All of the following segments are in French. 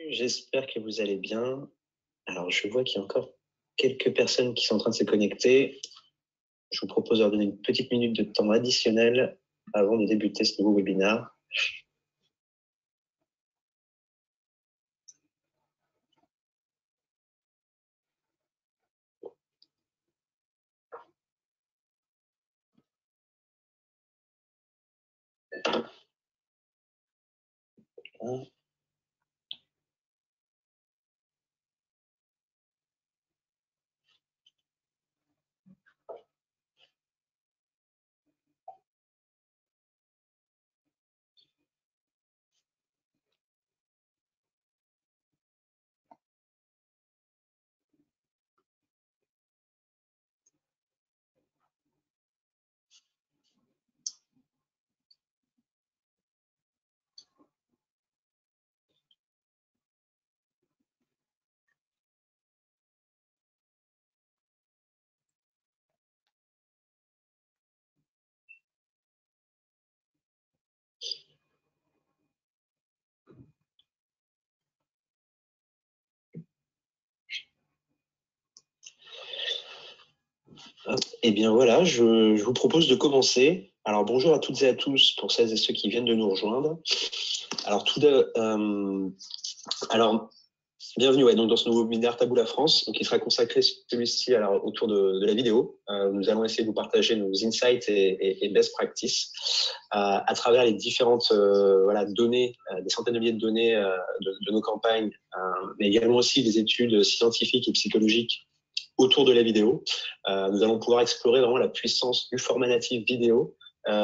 J'espère que vous allez bien. Alors, je vois qu'il y a encore quelques personnes qui sont en train de se connecter. Je vous propose de leur donner une petite minute de temps additionnel avant de débuter ce nouveau webinaire. Eh bien voilà, je vous propose de commencer. Alors bonjour à toutes et à tous pour celles et ceux qui viennent de nous rejoindre. Alors bienvenue donc dans ce nouveau webinaire Tabou la France, donc, qui sera consacré celui-ci autour de la vidéo. Nous allons essayer de vous partager nos insights et best practices à travers les différentes données, des centaines de milliers de données de nos campagnes, mais également aussi des études scientifiques et psychologiques autour de la vidéo. Nous allons pouvoir explorer vraiment la puissance du format natif vidéo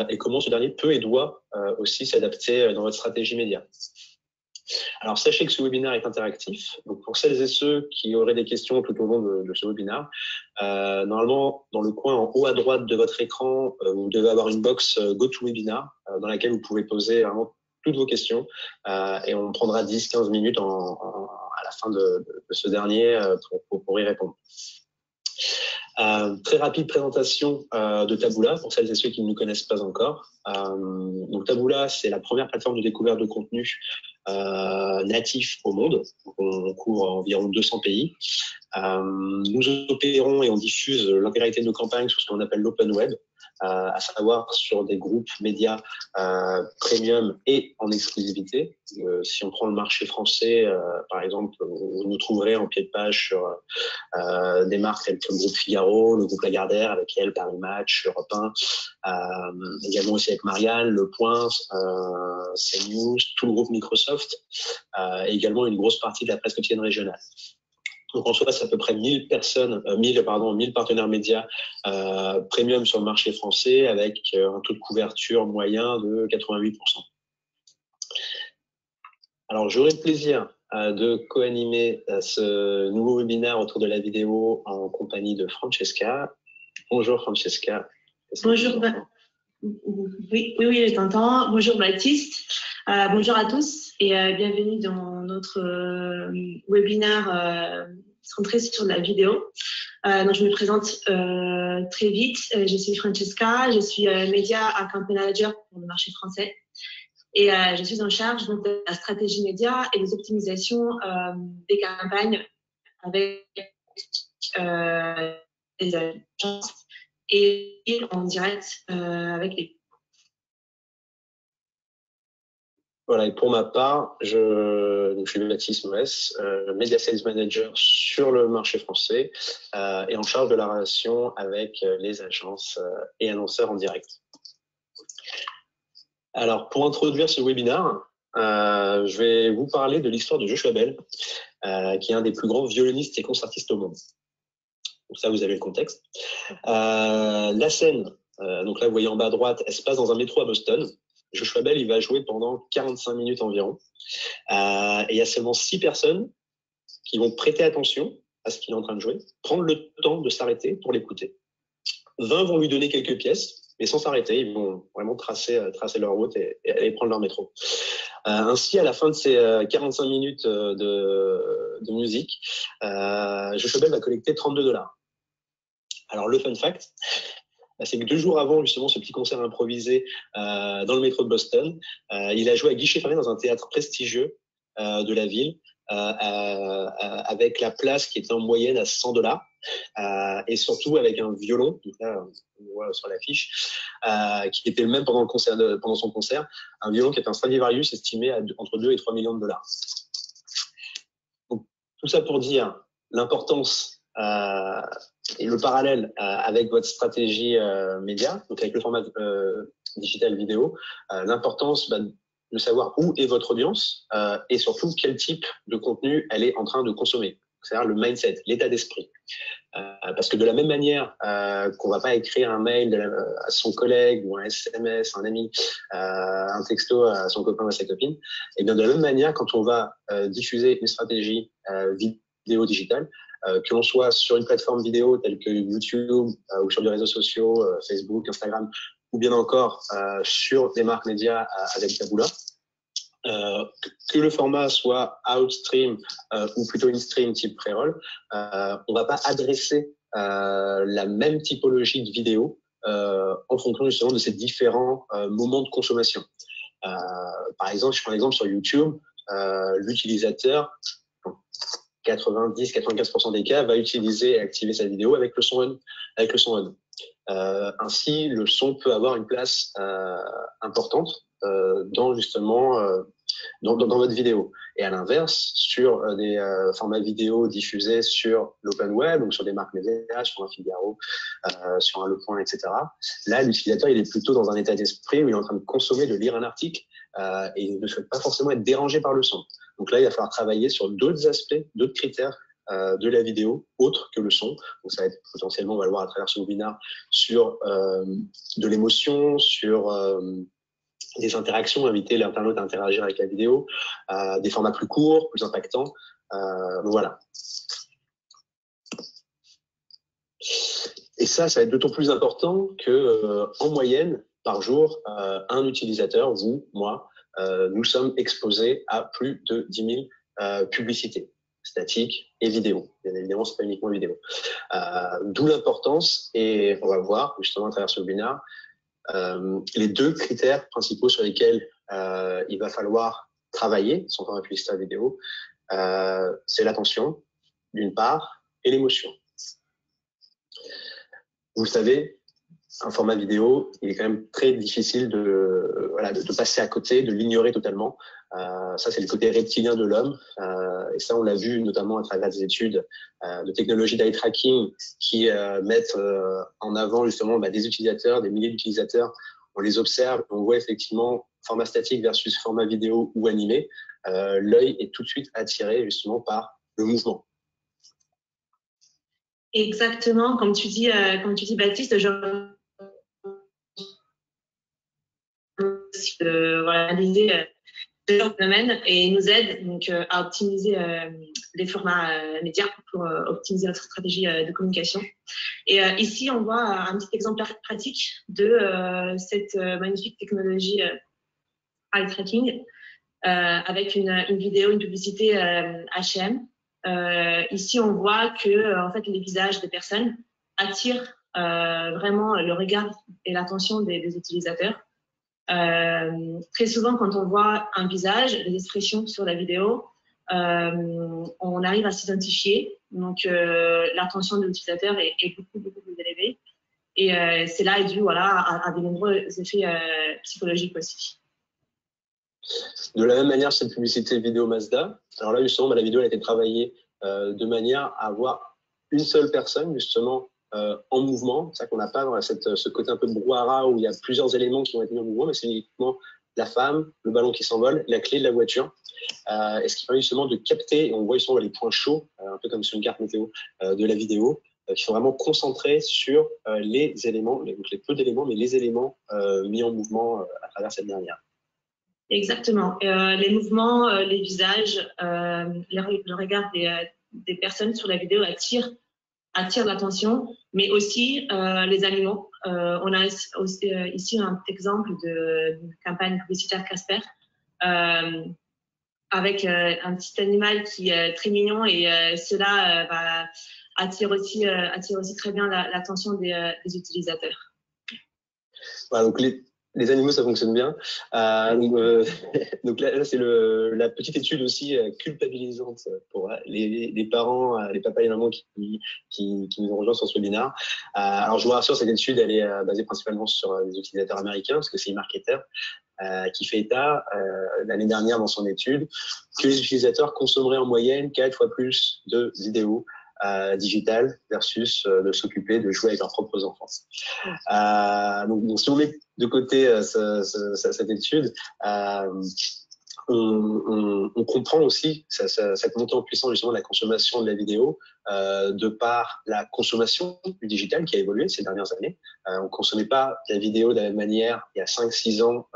et comment ce dernier peut et doit aussi s'adapter dans votre stratégie média. Alors, sachez que ce webinaire est interactif. Donc, pour celles et ceux qui auraient des questions tout au long de ce webinaire, normalement, dans le coin en haut à droite de votre écran, vous devez avoir une box GoToWebinar dans laquelle vous pouvez poser vraiment toutes vos questions et on prendra 10-15 minutes à la fin de ce dernier pour y répondre. Très rapide présentation de Taboola pour celles et ceux qui ne nous connaissent pas encore. Donc Taboola, c'est la première plateforme de découverte de contenu natif au monde. Donc, on couvre environ 200 pays. Nous opérons et on diffuse l'intégralité de nos campagnes sur ce qu'on appelle l'open web, à savoir sur des groupes médias premium et en exclusivité. Si on prend le marché français, par exemple, vous nous trouverez en pied de page sur des marques telles que le groupe Figaro, le groupe Lagardère avec elle, Paris Match, Europe 1, également aussi avec Marianne, Le Point, CNews, tout le groupe Microsoft, et également une grosse partie de la presse quotidienne régionale. Donc en soi, c'est à peu près 1000 partenaires médias premium sur le marché français avec un taux de couverture moyen de 88%. Alors j'aurai le plaisir de co-animer ce nouveau webinaire autour de la vidéo en compagnie de Francesca. Bonjour Francesca. Bonjour. Oui, je t'entends. Bonjour Baptiste. Bonjour à tous et bienvenue dans notre webinaire centré sur la vidéo. Donc je me présente très vite. Je suis Francesca, je suis Media Account Manager pour le marché français et je suis en charge donc, de la stratégie média et des optimisations des campagnes avec les agences et en direct avec les. Voilà, et pour ma part, je suis Baptiste Moès, Media Sales Manager sur le marché français et en charge de la relation avec les agences et annonceurs en direct. Alors, pour introduire ce webinaire, je vais vous parler de l'histoire de Joshua Bell, qui est un des plus grands violonistes et concertistes au monde. Donc ça, vous avez le contexte. La scène, donc là, vous voyez en bas à droite, elle se passe dans un métro à Boston. Joshua Bell, il va jouer pendant 45 minutes environ. Et il y a seulement 6 personnes qui vont prêter attention à ce qu'il est en train de jouer, prendre le temps de s'arrêter pour l'écouter. 20 vont lui donner quelques pièces, mais sans s'arrêter, ils vont vraiment tracer leur route et aller prendre leur métro. Ainsi, à la fin de ces 45 minutes de musique, Joshua Bell va collecter $32. Alors, le fun fact, c'est que 2 jours avant justement ce petit concert improvisé dans le métro de Boston, il a joué à guichet fermé dans un théâtre prestigieux de la ville avec la place qui était en moyenne à $100 et surtout avec un violon, donc là, on voit sur l'affiche, qui était le même pendant son concert, un violon qui est un Stradivarius estimé à entre 2 et 3 millions de dollars. Donc, tout ça pour dire l'importance et le parallèle avec votre stratégie média, donc avec le format digital vidéo, l'importance de savoir où est votre audience et surtout quel type de contenu elle est en train de consommer. C'est-à-dire le mindset, l'état d'esprit. Parce que de la même manière qu'on va pas écrire un mail à son collègue ou un SMS, un ami, un texto à son copain ou à sa copine, et bien de la même manière, quand on va diffuser une stratégie vidéo digitale, que l'on soit sur une plateforme vidéo telle que YouTube ou sur des réseaux sociaux, Facebook, Instagram, ou bien encore sur des marques médias avec Taboola, que le format soit outstream ou plutôt in-stream type pré-roll, on va pas adresser la même typologie de vidéo en fonction justement de ces différents moments de consommation. Par exemple, je prends un exemple sur YouTube, l'utilisateur, 90-95% des cas, va utiliser et activer sa vidéo avec le son on. Ainsi, le son peut avoir une place importante dans justement dans votre vidéo. Et à l'inverse, sur des formats vidéo diffusés sur l'open web ou sur des marques médias, sur un Figaro, sur un Le Point, etc. Là, l'utilisateur, il est plutôt dans un état d'esprit où il est en train de consommer, de lire un article et il ne souhaite pas forcément être dérangé par le son. Donc là, il va falloir travailler sur d'autres aspects, d'autres critères de la vidéo autre que le son. Donc ça va être potentiellement, on va le voir à travers ce webinaire, sur de l'émotion, sur des interactions, inviter l'internaute à interagir avec la vidéo, des formats plus courts, plus impactants. Donc voilà. Et ça va être d'autant plus important que en moyenne, par jour, un utilisateur, vous, moi, nous sommes exposés à plus de 10 000 publicités statiques et vidéo. Bien évidemment, c'est pas uniquement vidéo. D'où l'importance, et on va voir justement à travers ce webinaire, les deux critères principaux sur lesquels il va falloir travailler son format publicitaire vidéo, c'est l'attention, d'une part, et l'émotion. Vous le savez, un format vidéo, il est quand même très difficile de passer à côté, de l'ignorer totalement. Ça, c'est le côté reptilien de l'homme. Et ça, on l'a vu notamment à travers des études de technologie d'eye tracking qui mettent en avant justement des utilisateurs, des milliers d'utilisateurs. On les observe, on voit effectivement format statique versus format vidéo ou animé. L'œil est tout de suite attiré justement par le mouvement. Exactement, comme tu dis Baptiste, analyser ce phénomène et nous aide donc à optimiser les formats médias pour optimiser notre stratégie de communication. Et ici, on voit un petit exemple pratique de cette magnifique technologie eye tracking avec une vidéo, une publicité H&M. Ici, on voit que en fait, les visages des personnes attirent vraiment le regard et l'attention des utilisateurs. Très souvent, quand on voit un visage, les expressions sur la vidéo, on arrive à s'identifier. Donc, l'attention de l'utilisateur est beaucoup plus élevée. Et c'est là dû à de nombreux effets psychologiques aussi. De la même manière, cette publicité vidéo Mazda, alors là, justement, la vidéo elle a été travaillée de manière à avoir une seule personne, justement, en mouvement. C'est ça qu'on n'a pas ce côté un peu de brouhaha où il y a plusieurs éléments qui ont été mis en mouvement, mais c'est uniquement la femme, le ballon qui s'envole, la clé de la voiture. Et ce qui permet justement de capter, et on voit justement les points chauds, un peu comme sur une carte météo de la vidéo, qui sont vraiment concentrés sur les éléments, donc les peu d'éléments, mais les éléments mis en mouvement à travers cette dernière. Exactement. Les mouvements, les visages, le regard des personnes sur la vidéo attire l'attention, mais aussi les animaux. On a aussi, ici un exemple de campagne publicitaire Casper avec un petit animal qui est très mignon et cela attire aussi très bien l'attention des utilisateurs. Voilà, donc Les animaux, ça fonctionne bien. Donc là c'est la petite étude aussi culpabilisante pour les parents, les papas et les mamans qui nous ont rejoints sur ce webinaire. Alors, je vous rassure, cette étude, elle est basée principalement sur les utilisateurs américains, parce que c'est eMarketer qui fait état l'année dernière dans son étude que les utilisateurs consommeraient en moyenne 4 fois plus de vidéos digitales versus de s'occuper de jouer avec leurs propres enfants. Donc si on met de côté cette étude, on comprend aussi cette montée en puissance justement de la consommation de la vidéo de par la consommation du digital qui a évolué ces dernières années. On consommait pas la vidéo de la même manière il y a 5-6 ans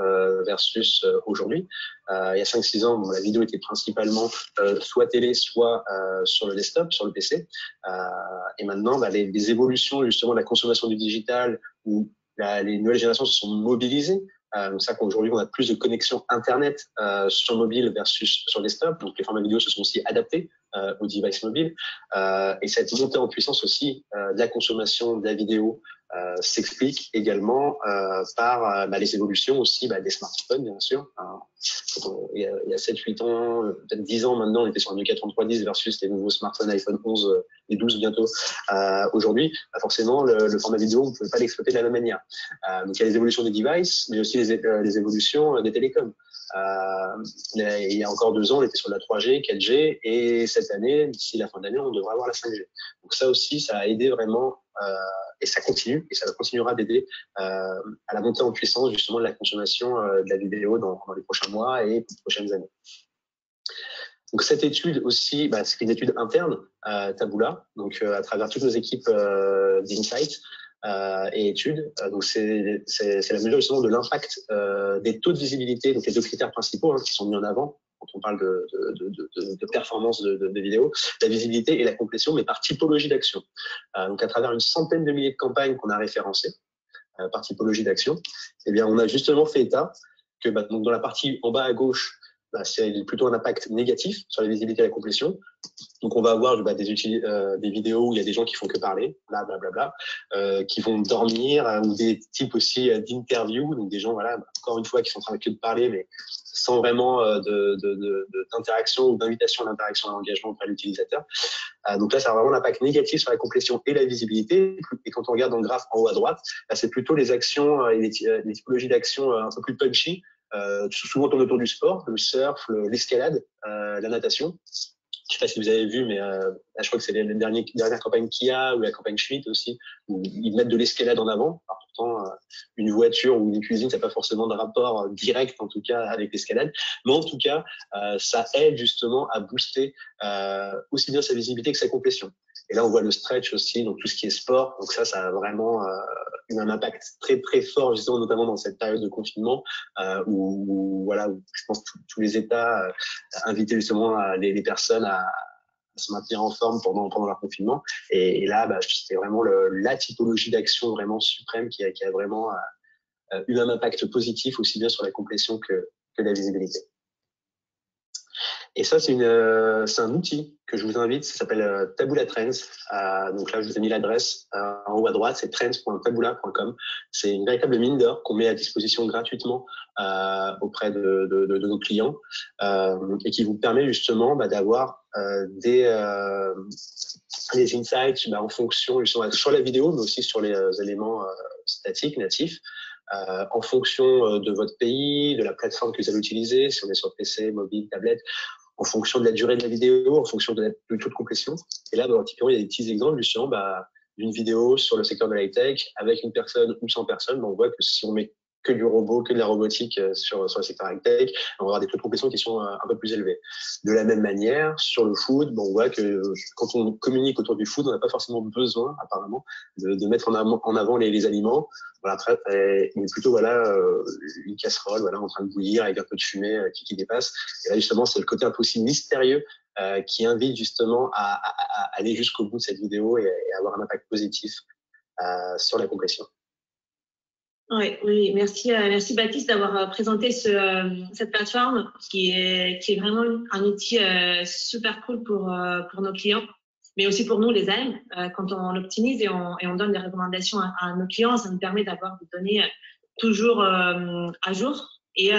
versus aujourd'hui. Il y a 5-6 ans, bon, la vidéo était principalement soit télé, soit sur le desktop, sur le PC. Et maintenant, les évolutions justement de la consommation du digital où les nouvelles générations se sont mobilisées. Donc ça qu'aujourd'hui on a plus de connexions internet sur mobile versus sur desktop, donc les formats vidéo se sont aussi adaptés aux devices mobiles et cette montée en puissance aussi de la consommation de la vidéo s'explique également par les évolutions aussi des smartphones bien sûr. Il y a 7-8 ans, peut-être 10 ans maintenant, on était sur un Nokia 3310 versus les nouveaux smartphones iPhone 11 et 12 bientôt. Aujourd'hui, forcément, le format vidéo, on ne peut pas l'exploiter de la même manière. Donc, il y a les évolutions des devices, mais aussi les évolutions des télécoms. Il y a encore 2 ans, on était sur la 3G, 4G, et cette année, d'ici la fin d'année, on devrait avoir la 5G. Donc ça aussi, ça a aidé vraiment, et ça continue, et ça continuera d'aider à la montée en puissance justement de la consommation de la vidéo dans les prochains mois et les prochaines années. Donc cette étude aussi, c'est une étude interne Taboola, donc à travers toutes nos équipes d'insight et études. Donc c'est la mesure justement de l'impact des taux de visibilité, donc les 2 critères principaux qui sont mis en avant quand on parle de performance de vidéos, la visibilité et la complétion, mais par typologie d'action. Donc à travers une centaine de milliers de campagnes qu'on a référencées par typologie d'action, eh bien on a justement fait état que donc dans la partie en bas à gauche, c'est plutôt un impact négatif sur la visibilité et la complétion. Donc, on va avoir des vidéos où il y a des gens qui font que parler, blablabla, qui vont dormir, ou des types aussi d'interviews, donc des gens, voilà, encore une fois, qui sont en train que de parler, mais sans vraiment d'interaction ou d'invitation à l'interaction, à l'engagement auprès de l'utilisateur. Donc là, ça a vraiment l'impact négatif sur la complétion et la visibilité. Et quand on regarde dans le graphe en haut à droite, c'est plutôt les actions et les typologies d'actions un peu plus punchy, souvent tournent autour du sport, le surf, l'escalade, la natation. Je sais pas si vous avez vu, mais là, je crois que c'est les dernières campagnes Kia ou la campagne Schmitt aussi, où ils mettent de l'escalade en avant. Alors, pourtant, une voiture ou une cuisine, ça n'a pas forcément de rapport direct, en tout cas, avec l'escalade. Mais en tout cas, ça aide justement à booster aussi bien sa visibilité que sa complétion. Et là, on voit le stretch aussi, donc tout ce qui est sport. Donc ça a vraiment eu un impact très très fort, justement, notamment dans cette période de confinement, où je pense que tous les États invitaient justement les personnes à se maintenir en forme pendant leur confinement. Et là, c'était vraiment la typologie d'action vraiment suprême qui a vraiment eu un impact positif aussi bien sur la complétion que la visibilité. Et ça, c'est un outil que je vous invite, ça s'appelle Taboola Trends. Donc là, je vous ai mis l'adresse en haut à droite, c'est trends.taboola.com. C'est une véritable mine d'or qu'on met à disposition gratuitement auprès de nos clients et qui vous permet justement d'avoir des insights en fonction justement sur la vidéo, mais aussi sur les éléments statiques, natifs. En fonction de votre pays, de la plateforme que vous allez utiliser, si on est sur PC, mobile, tablette, en fonction de la durée de la vidéo, en fonction du taux de complétion. Et là, typiquement, il y a des petits exemples justement d'une vidéo sur le secteur de la high-tech avec une personne ou 100 personnes. On voit que si on met que du robot, que de la robotique sur le secteur high-tech, on va avoir des taux de complétion qui sont un peu plus élevés. De la même manière, sur le food, on voit que quand on communique autour du food, on n'a pas forcément besoin, apparemment, de mettre en avant les aliments. Voilà, mais plutôt une casserole en train de bouillir avec un peu de fumée qui dépasse. Et là, justement, c'est le côté un peu aussi mystérieux qui invite justement à aller jusqu'au bout de cette vidéo et avoir un impact positif sur la complétion. Oui, merci Baptiste d'avoir présenté cette plateforme qui est vraiment un outil super cool pour nos clients, mais aussi pour nous les AM. Quand on l'optimise et on donne des recommandations à nos clients, ça nous permet d'avoir des données toujours à jour et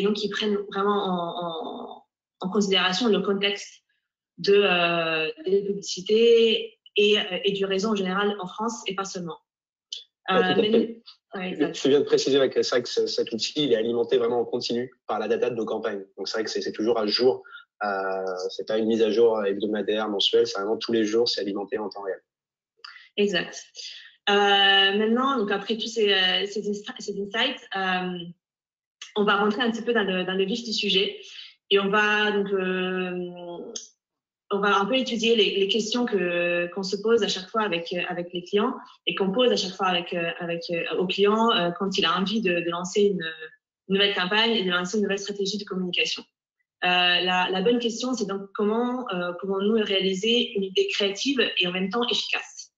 donc ils prennent vraiment en considération le contexte des publicités et du réseau en général en France et pas seulement. Tu viens de préciser que c'est vrai que cet outil il est alimenté vraiment en continu par la data de nos campagnes. Donc c'est vrai que c'est toujours à jour. C'est pas une mise à jour hebdomadaire, mensuelle, c'est vraiment tous les jours, c'est alimenté en temps réel. Exact. Maintenant, donc après tous ces insights, on va rentrer un petit peu dans le vif du sujet et on va un peu étudier les questions qu'on se pose à chaque fois avec les clients et qu'on pose à chaque fois aux clients quand il a envie de lancer une nouvelle campagne et de lancer une nouvelle stratégie de communication. La bonne question, c'est donc comment pouvons-nous réaliser une idée créative et en même temps efficace.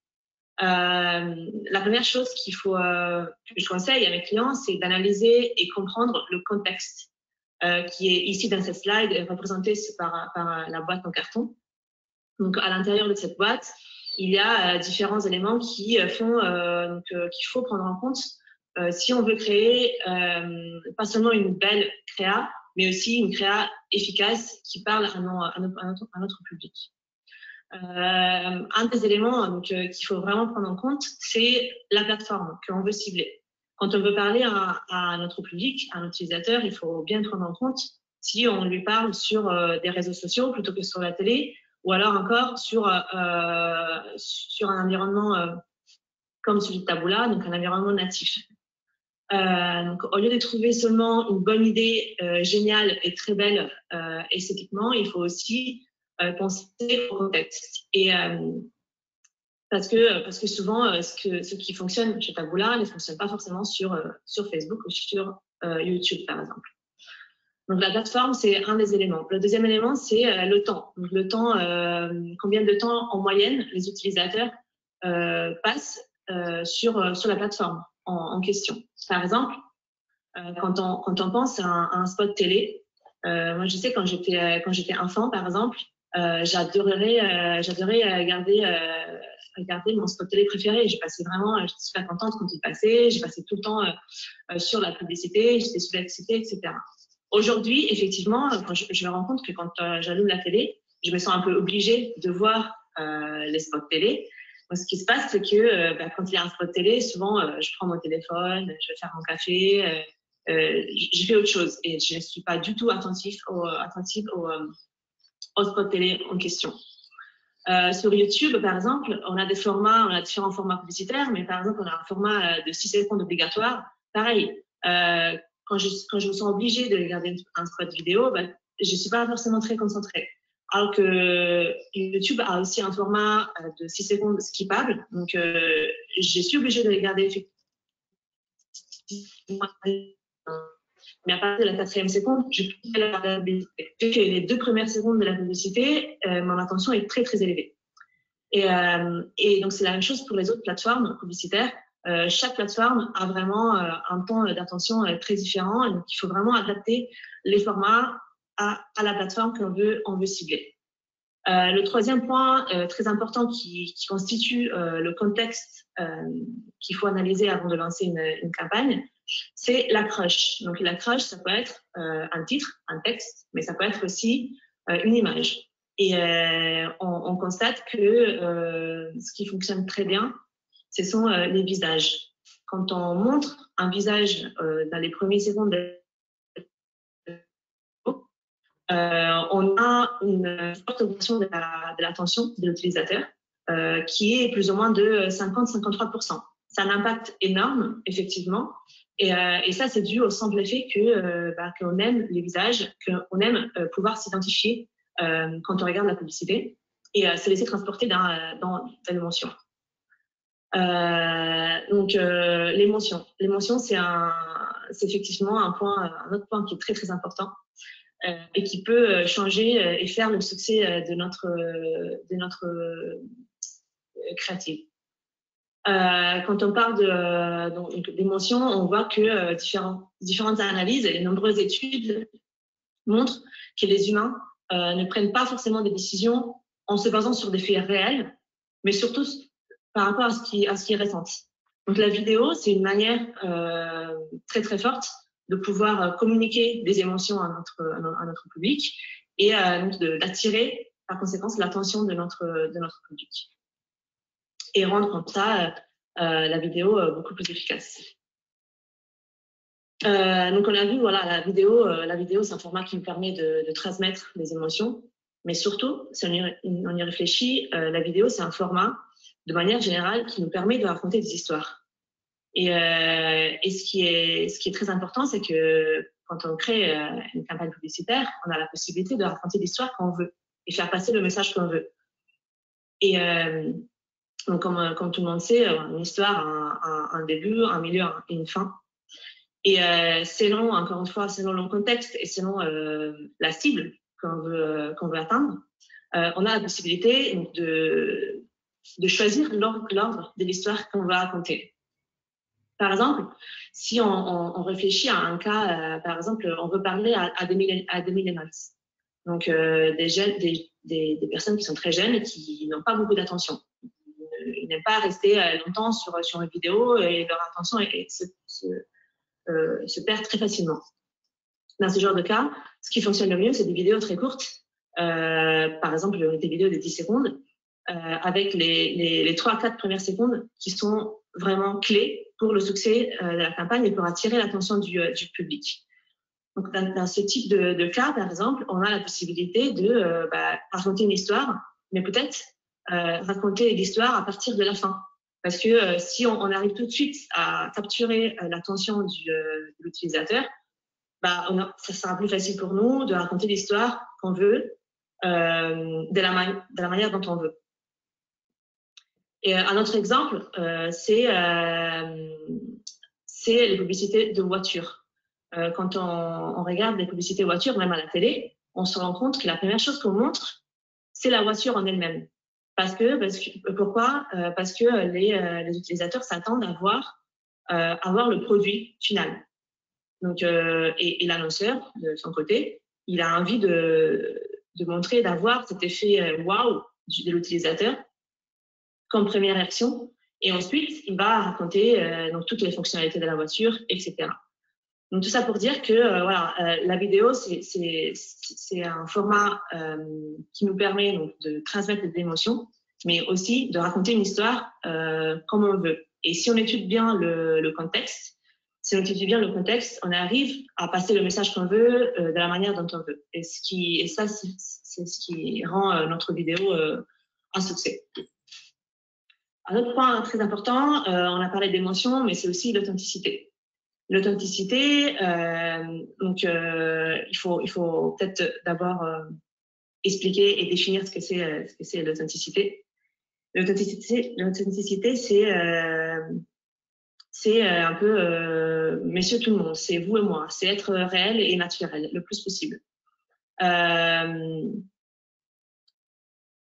La première chose que je conseille à mes clients, c'est d'analyser et comprendre le contexte qui est ici dans cette slide représenté par la boîte en carton. Donc, à l'intérieur de cette boîte, il y a différents éléments qu'il faut prendre en compte si on veut créer pas seulement une belle créa, mais aussi une créa efficace qui parle à notre public. Un des éléments qu'il faut vraiment prendre en compte, c'est la plateforme qu'on veut cibler. Quand on veut parler à notre public, à notre utilisateur, il faut bien prendre en compte si on lui parle sur des réseaux sociaux plutôt que sur la télé, ou alors encore sur un environnement comme celui de Taboola, donc un environnement natif. Donc, au lieu de trouver seulement une bonne idée géniale et très belle esthétiquement, il faut aussi penser au contexte. Et parce que souvent, ce qui fonctionne chez Taboola ne fonctionne pas forcément sur Facebook ou sur YouTube, par exemple. Donc, la plateforme, c'est un des éléments. Le deuxième élément, c'est le temps. Donc, le temps, combien de temps en moyenne les utilisateurs passent sur la plateforme en question. Par exemple, quand on pense à un spot télé, moi, je sais quand j'étais enfant, par exemple, j'adorais regarder mon spot télé préféré. J'étais super contente quand il passait. J'ai passé tout le temps sur la publicité, j'étais super excitée, etc. Aujourd'hui, effectivement, quand je me rends compte que quand j'allume la télé, je me sens un peu obligée de voir les spots télé. Donc, ce qui se passe, c'est que quand il y a un spot télé, souvent, je prends mon téléphone, je vais faire mon café, je fais autre chose et je ne suis pas du tout attentive au spot télé en question. Sur YouTube, par exemple, on a différents formats publicitaires, mais par exemple, on a un format de 6 secondes obligatoire. Pareil, quand je me sens obligée de regarder un spot vidéo, je ne suis pas forcément très concentrée. Alors que YouTube a aussi un format de 6 secondes skippable, donc je suis obligée de regarder effectivement. Mais à partir de la 4e seconde, je peux regarder les 2 premières secondes de la publicité, mon attention est très très élevée. Et donc c'est la même chose pour les autres plateformes publicitaires. Chaque plateforme a vraiment un temps d'attention très différent, et donc il faut vraiment adapter les formats à la plateforme qu'on veut cibler. Le troisième point très important qui constitue le contexte qu'il faut analyser avant de lancer une campagne, c'est l'accroche. Donc l'accroche, ça peut être un titre, un texte, mais ça peut être aussi une image. Et on constate que ce qui fonctionne très bien, ce sont les visages. Quand on montre un visage dans les premières secondes on a une forte augmentation de l'attention de l'utilisateur qui est plus ou moins de 50-53%. C'est un impact énorme, effectivement. Et ça, c'est dû au simple effet qu'on aime les visages, qu'on aime pouvoir s'identifier quand on regarde la publicité et se laisser transporter dans l'émotion. Donc, l'émotion, c'est effectivement un autre point qui est très, très important. Et qui peut changer et faire le succès de notre créative. Quand on parle d'émotion, on voit que différentes analyses et de nombreuses études montrent que les humains ne prennent pas forcément des décisions en se basant sur des faits réels, mais surtout par rapport à ce qui est ressenti. Donc, la vidéo, c'est une manière très, très forte de pouvoir communiquer des émotions à notre public et d'attirer, par conséquence, l'attention de notre public. Et rendre comme ça la vidéo beaucoup plus efficace. Donc, on a vu, voilà, la vidéo, c'est un format qui nous permet de transmettre des émotions. Mais surtout, si on y réfléchit, la vidéo, c'est un format, de manière générale, qui nous permet de raconter des histoires. Et ce qui est très important, c'est que quand on crée une campagne publicitaire, on a la possibilité de raconter l'histoire qu'on veut et faire passer le message qu'on veut. Et donc, comme tout le monde sait, une histoire a un début, un milieu et une fin. Et selon, encore une fois, selon le contexte et selon la cible qu'on veut atteindre, on a la possibilité de choisir l'ordre de l'histoire qu'on va raconter. Par exemple, si on réfléchit à un cas, par exemple, on veut parler à des millennials, donc des personnes qui sont très jeunes et qui n'ont pas beaucoup d'attention. Ils n'aiment pas rester longtemps sur une vidéo et leur attention se perd très facilement. Dans ce genre de cas, ce qui fonctionne le mieux, c'est des vidéos très courtes, par exemple des vidéos de 10 secondes, avec les 3-4 premières secondes qui sont vraiment clés pour le succès de la campagne et pour attirer l'attention du public. Donc, dans ce type de cas, par exemple, on a la possibilité de raconter une histoire, mais peut-être raconter l'histoire à partir de la fin. Parce que si on arrive tout de suite à capturer l'attention de l'utilisateur, ça sera plus facile pour nous de raconter l'histoire qu'on veut de la manière dont on veut. Et un autre exemple, c'est les publicités de voitures. Quand on regarde les publicités voitures, même à la télé, on se rend compte que la première chose qu'on montre, c'est la voiture en elle-même. Pourquoi ? Parce que les utilisateurs s'attendent à voir le produit final. Donc, et l'annonceur, de son côté, il a envie de montrer, d'avoir cet effet waouh de l'utilisateur comme première réaction. Et ensuite, il va raconter donc toutes les fonctionnalités de la voiture, etc. Donc, tout ça pour dire que la vidéo, c'est un format qui nous permet donc, de transmettre des émotions, mais aussi de raconter une histoire comme on veut. Et si on étudie bien le contexte, on arrive à passer le message qu'on veut de la manière dont on veut. Et ça, c'est ce qui rend notre vidéo un succès. Un autre point très important, on a parlé d'émotion, mais c'est aussi l'authenticité. L'authenticité, il faut peut-être d'abord expliquer et définir ce que c'est l'authenticité. L'authenticité, c'est un peu monsieur tout le monde, c'est vous et moi, c'est être réel et naturel le plus possible.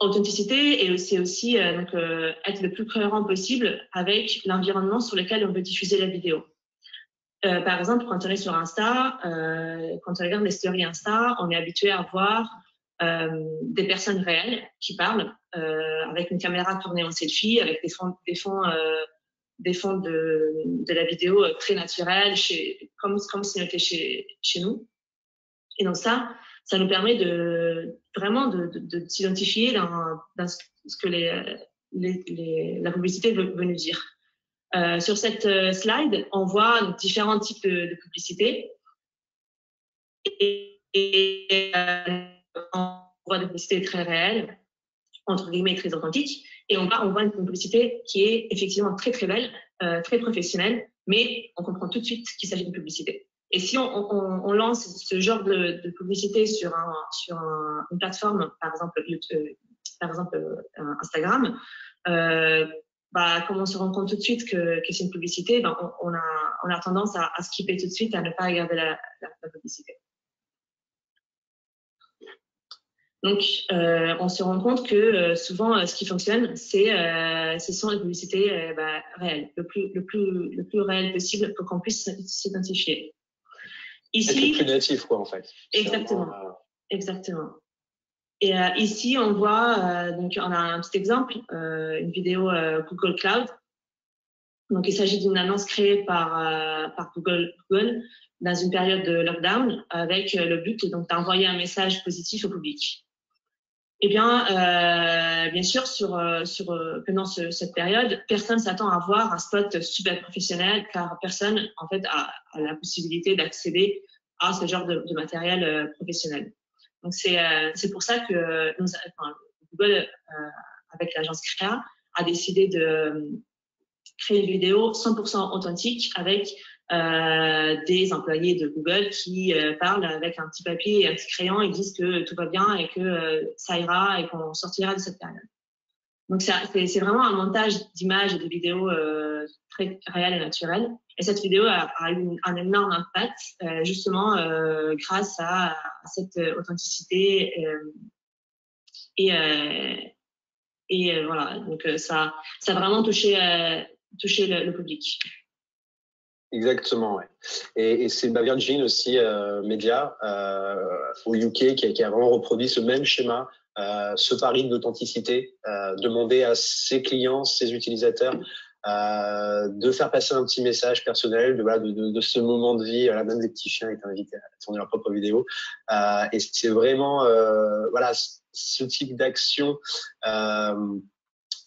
Authenticité et c'est aussi être le plus cohérent possible avec l'environnement sur lequel on veut diffuser la vidéo. Par exemple, quand on est sur Insta, quand on regarde les stories Insta, on est habitué à voir des personnes réelles qui parlent avec une caméra tournée en selfie, avec des fonds de la vidéo très naturels, comme si on était chez nous. Et donc ça nous permet vraiment de s'identifier dans ce que la publicité veut nous dire. Sur cette slide, on voit différents types de publicités. Et on voit des publicités très réelles, entre guillemets très authentiques. Et on voit une publicité qui est effectivement très très belle, très professionnelle, mais on comprend tout de suite qu'il s'agit d'une publicité. Et si on lance ce genre de publicité sur une plateforme, par exemple Instagram, comme on se rend compte tout de suite que c'est une publicité, on a tendance à skipper tout de suite, à ne pas regarder la publicité. Donc, on se rend compte que souvent, ce qui fonctionne, ce sont les publicités réelles, le plus réel possible pour qu'on puisse s'identifier. Ici, être plus natif, quoi, en fait. Exactement. Exactement. Et ici, on voit, donc on a un petit exemple, une vidéo Google Cloud. Donc, il s'agit d'une annonce créée par Google dans une période de lockdown avec le but donc d'envoyer un message positif au public. Eh bien, bien sûr, pendant cette période, personne s'attend à voir un spot super professionnel car personne, en fait, a la possibilité d'accéder à ce genre de matériel professionnel. Donc, c'est pour ça que Google, avec l'agence Créa, a décidé de créer une vidéo 100% authentique avec des employés de Google qui parlent avec un petit papier et un petit crayon et disent que tout va bien et que ça ira et qu'on sortira de cette période. Donc, c'est vraiment un montage d'images et de vidéos très réel et naturel. Et cette vidéo a eu un énorme impact, justement, grâce à cette authenticité. Voilà, donc ça a vraiment touché le public. Exactement, ouais. Et c'est Virgin aussi, Media, au UK, qui a vraiment reproduit ce même schéma, ce pari d'authenticité, demander à ses clients, ses utilisateurs, de faire passer un petit message personnel de ce moment de vie. Voilà, même les petits chiens étaient invités à tourner leur propre vidéo. Et c'est vraiment voilà, ce type d'action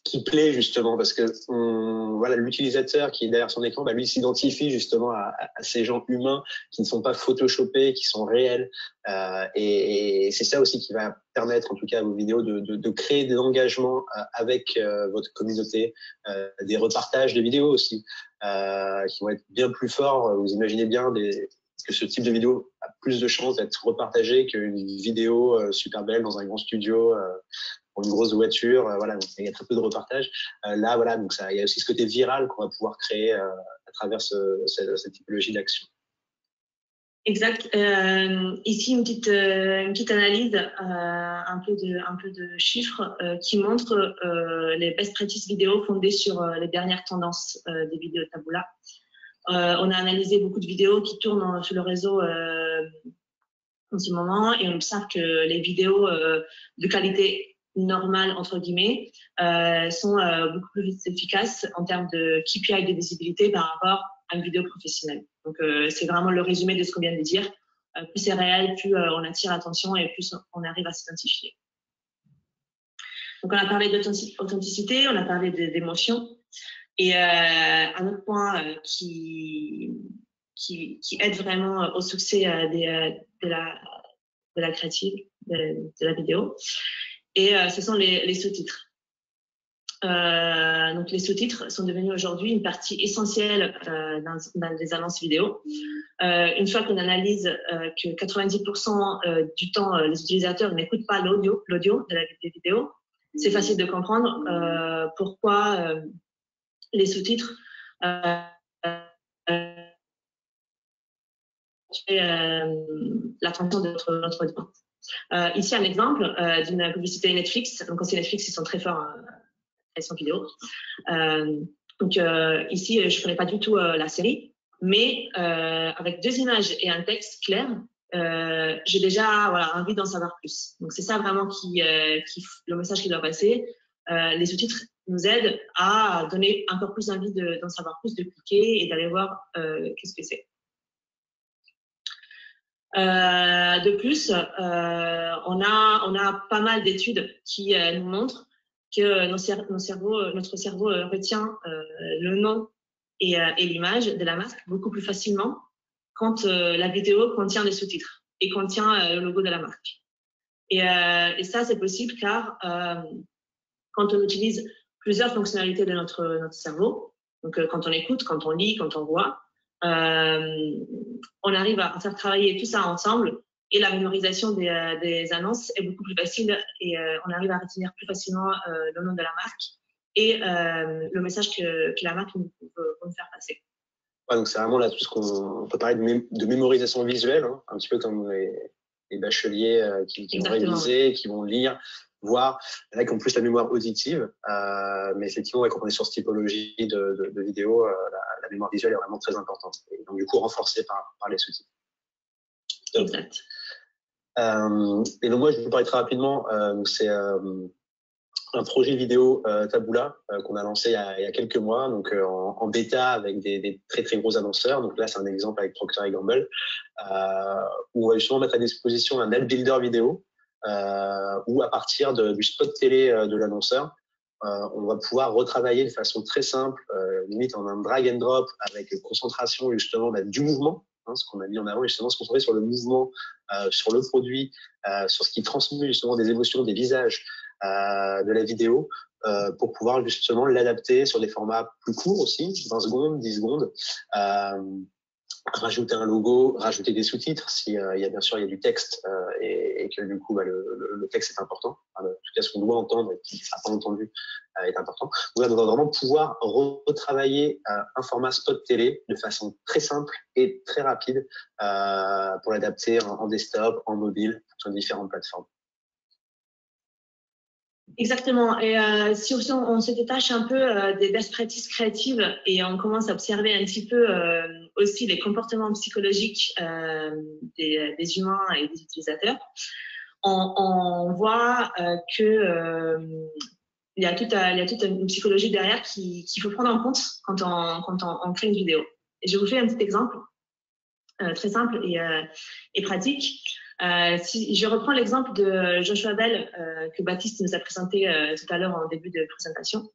qui plaît justement parce que voilà, l'utilisateur qui est derrière son écran, lui s'identifie justement à ces gens humains qui ne sont pas photoshopés, qui sont réels, et c'est ça aussi qui va permettre en tout cas à vos vidéos de créer des engagements avec votre communauté, des repartages de vidéos aussi qui vont être bien plus forts. Vous imaginez bien que ce type de vidéo a plus de chances d'être repartagé qu'une vidéo super belle dans un grand studio pour une grosse voiture, voilà, donc il y a très peu de repartage. Là, voilà, donc il y a aussi ce côté viral qu'on va pouvoir créer à travers cette typologie d'action. Exact. Ici, une petite analyse, un peu de chiffres qui montrent les best practices vidéo fondées sur les dernières tendances des vidéos Taboola. On a analysé beaucoup de vidéos qui tournent sur le réseau en ce moment et on observe que les vidéos de qualité normale, entre guillemets, sont beaucoup plus efficaces en termes de KPI de visibilité par rapport à une vidéo professionnelle. Donc, c'est vraiment le résumé de ce qu'on vient de dire. Plus c'est réel, plus on attire l'attention et plus on arrive à s'identifier. Donc, on a parlé d'authenticité, on a parlé d'émotion. Et un autre point qui aide vraiment au succès de la créative, de la vidéo, et ce sont les sous-titres. Donc, les sous-titres sont devenus aujourd'hui une partie essentielle dans les annonces vidéo. Une fois qu'on analyse que 90% du temps, les utilisateurs n'écoutent pas l'audio des vidéos, c'est facile de comprendre pourquoi les sous-titres l'attention de notre audience. Ici, un exemple d'une publicité Netflix. Donc, aussi Netflix, ils sont très forts en création vidéo. Donc, ici, je ne connais pas du tout la série, mais avec 2 images et un texte clair, j'ai déjà envie d'en savoir plus. Donc, c'est ça vraiment le message qui doit passer. Les sous-titres nous aident à donner encore plus envie d'en savoir plus, de cliquer et d'aller voir qu'est-ce que c'est. De plus, on a pas mal d'études qui nous montrent que notre cerveau retient le nom et l'image de la marque beaucoup plus facilement quand la vidéo contient des sous-titres et contient le logo de la marque. Et ça, c'est possible car quand on utilise plusieurs fonctionnalités de notre cerveau, donc quand on écoute, quand on lit, quand on voit, on arrive à faire travailler tout ça ensemble et la mémorisation des annonces est beaucoup plus facile et on arrive à retenir plus facilement le nom de la marque et le message que la marque veut nous faire passer. Ouais, donc c'est vraiment là tout ce qu'on peut parler de mémorisation visuelle, hein, un petit peu comme les bacheliers qui vont réviser, qui vont lire, voir, là qui ont plus la mémoire auditive, mais effectivement quand on est sur cette typologie de vidéo, la mémoire visuelle est vraiment très importante et donc du coup renforcée par les sous-titres. Exact. Et donc moi je vais vous parler très rapidement, c'est un projet vidéo Taboola qu'on a lancé il y a quelques mois, donc en bêta avec des très très gros annonceurs. Donc là, c'est un exemple avec Procter & Gamble, où on va justement mettre à disposition un ad builder vidéo, où à partir du spot télé de l'annonceur, on va pouvoir retravailler de façon très simple, limite en un drag and drop, avec concentration justement du mouvement, ce qu'on a mis en avant, justement se concentrer sur le mouvement, sur le produit, sur ce qui transmet justement des émotions, des visages, de la vidéo, pour pouvoir justement l'adapter sur des formats plus courts aussi, 20 secondes, 10 secondes, rajouter un logo, rajouter des sous-titres si il y a bien sûr il y a du texte, et que du coup le texte est important, en tout cas ce qu'on doit entendre et qui ne sera pas entendu est important. Donc on va vraiment pouvoir retravailler un format spot télé de façon très simple et très rapide, pour l'adapter en desktop, en mobile, sur différentes plateformes. Exactement. Et si aussi on se détache un peu des best practices créatives et on commence à observer un petit peu aussi les comportements psychologiques des humains et des utilisateurs, on voit que il y a toute une psychologie derrière qu'il faut prendre en compte quand on crée une vidéo. Et je vais vous faire un petit exemple très simple et pratique. Si je reprends l'exemple de Joshua Bell que Baptiste nous a présenté tout à l'heure en début de présentation.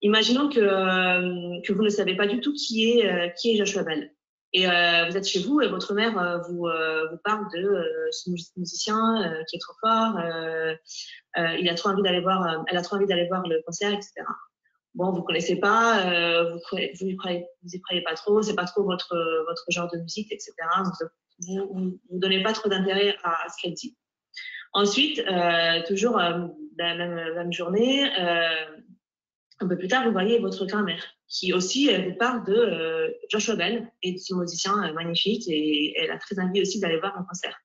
Imaginons que vous ne savez pas du tout qui est Joshua Bell. Et vous êtes chez vous et votre mère vous parle de ce musicien qui est trop fort, elle a trop envie d'aller voir le concert, etc. Bon, vous connaissez pas, vous y croyez pas trop, c'est pas trop votre genre de musique, etc. Donc, vous donnez pas trop d'intérêt à ce qu'elle dit. Ensuite, toujours la même journée, un peu plus tard, vous voyez votre grand-mère qui aussi vous parle de Joshua Bell et de ce musicien magnifique, et elle a très envie aussi d'aller voir un concert.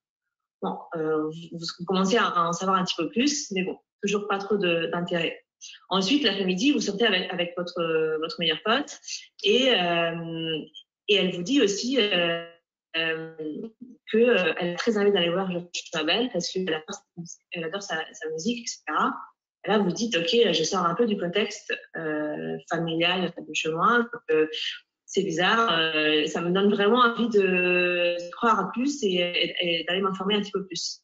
Bon, vous commencez à en savoir un petit peu plus, mais bon, toujours pas trop d'intérêt. Ensuite, l'après-midi, vous sortez avec votre meilleure pote et elle vous dit aussi qu'elle a très envie d'aller voir Joshua Bell parce qu'elle adore sa musique, etc. Et là, vous dites, OK, je sors un peu du contexte familial de chez moi. C'est bizarre, ça me donne vraiment envie de croire plus et d'aller m'informer un petit peu plus.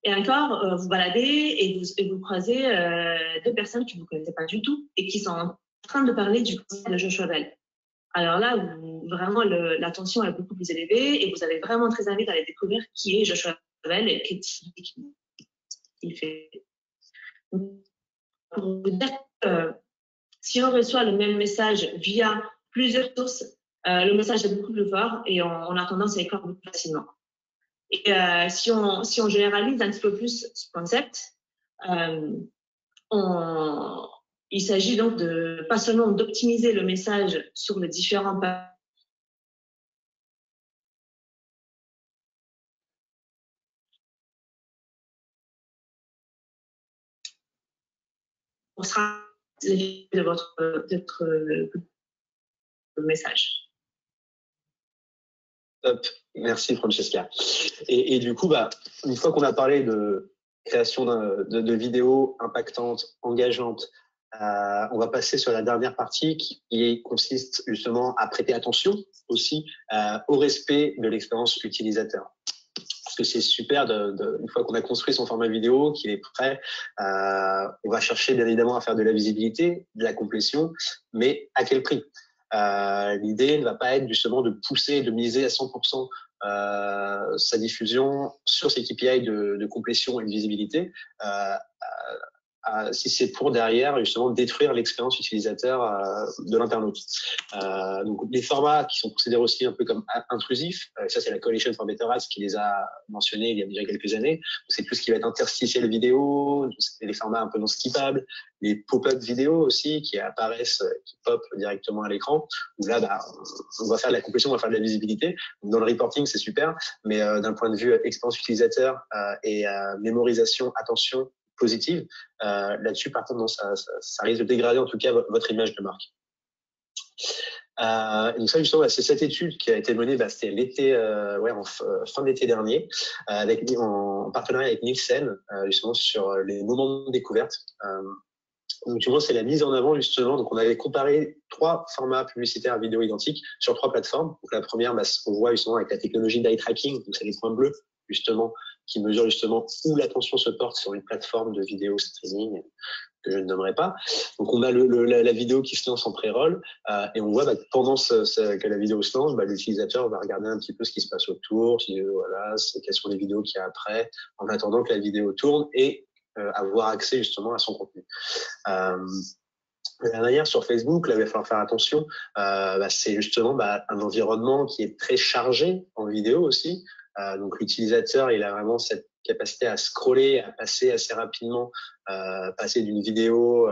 Et encore, vous baladez et vous croisez deux personnes que vous ne connaissez pas du tout et qui sont en train de parler du concert de Joshua Bell. Alors là, vraiment, l'attention est beaucoup plus élevée et vous avez vraiment très envie d'aller découvrir qui est Joshua Bell et qu'est-ce qu'il fait. Pour vous dire que si on reçoit le même message via plusieurs sources, le message est beaucoup plus fort et on a tendance à y croire beaucoup facilement. Et si on généralise un petit peu plus ce concept, il s'agit donc pas seulement d'optimiser le message sur les différents on sera l'effet de votre message. Top, merci Francesca. Et du coup, une fois qu'on a parlé de création de vidéos impactantes, engageantes, on va passer sur la dernière partie qui consiste justement à prêter attention aussi au respect de l'expérience utilisateur. Parce que c'est super, une fois qu'on a construit son format vidéo, qu'il est prêt, on va chercher bien évidemment à faire de la visibilité, de la complétion, mais à quel prix? L'idée ne va pas être justement de pousser, de miser à 100% sa diffusion sur ses KPI de complétion et de visibilité, si c'est pour derrière justement détruire l'expérience utilisateur de l'internaute. Donc les formats qui sont considérés aussi un peu comme intrusifs, ça c'est la Coalition for Better Ads qui les a mentionnés il y a déjà quelques années. C'est tout ce qui va être interstitiel vidéo, les formats un peu non skippables, les pop-up vidéo aussi qui apparaissent, qui pop directement à l'écran, où là on va faire de la complétion, on va faire de la visibilité. Dans le reporting c'est super, mais d'un point de vue expérience utilisateur et mémorisation, attention positive, là-dessus par contre non, ça risque de dégrader en tout cas votre image de marque. Donc ça, justement, c'est cette étude qui a été menée, c'était l'été, fin d'été dernier, en partenariat avec Nielsen, justement sur les moments de découverte. Donc, du moins, c'est la mise en avant, justement. Donc, on avait comparé 3 formats publicitaires vidéo identiques sur 3 plateformes. Donc, la première, ce qu'on voit justement avec la technologie d'eye tracking, donc c'est les points bleus, justement, qui mesurent justement où l'attention se porte sur une plateforme de vidéo streaming que je ne nommerai pas. Donc, on a la vidéo qui se lance en pré-roll et on voit pendant que la vidéo se lance, l'utilisateur va regarder un petit peu ce qui se passe autour, quelles sont les vidéos qu'il y a après, en attendant que la vidéo tourne et avoir accès justement à son contenu. La manière sur Facebook, là, il va falloir faire attention. C'est justement un environnement qui est très chargé en vidéo aussi. Donc l'utilisateur, il a vraiment cette capacité à scroller, à passer assez rapidement, passer d'une vidéo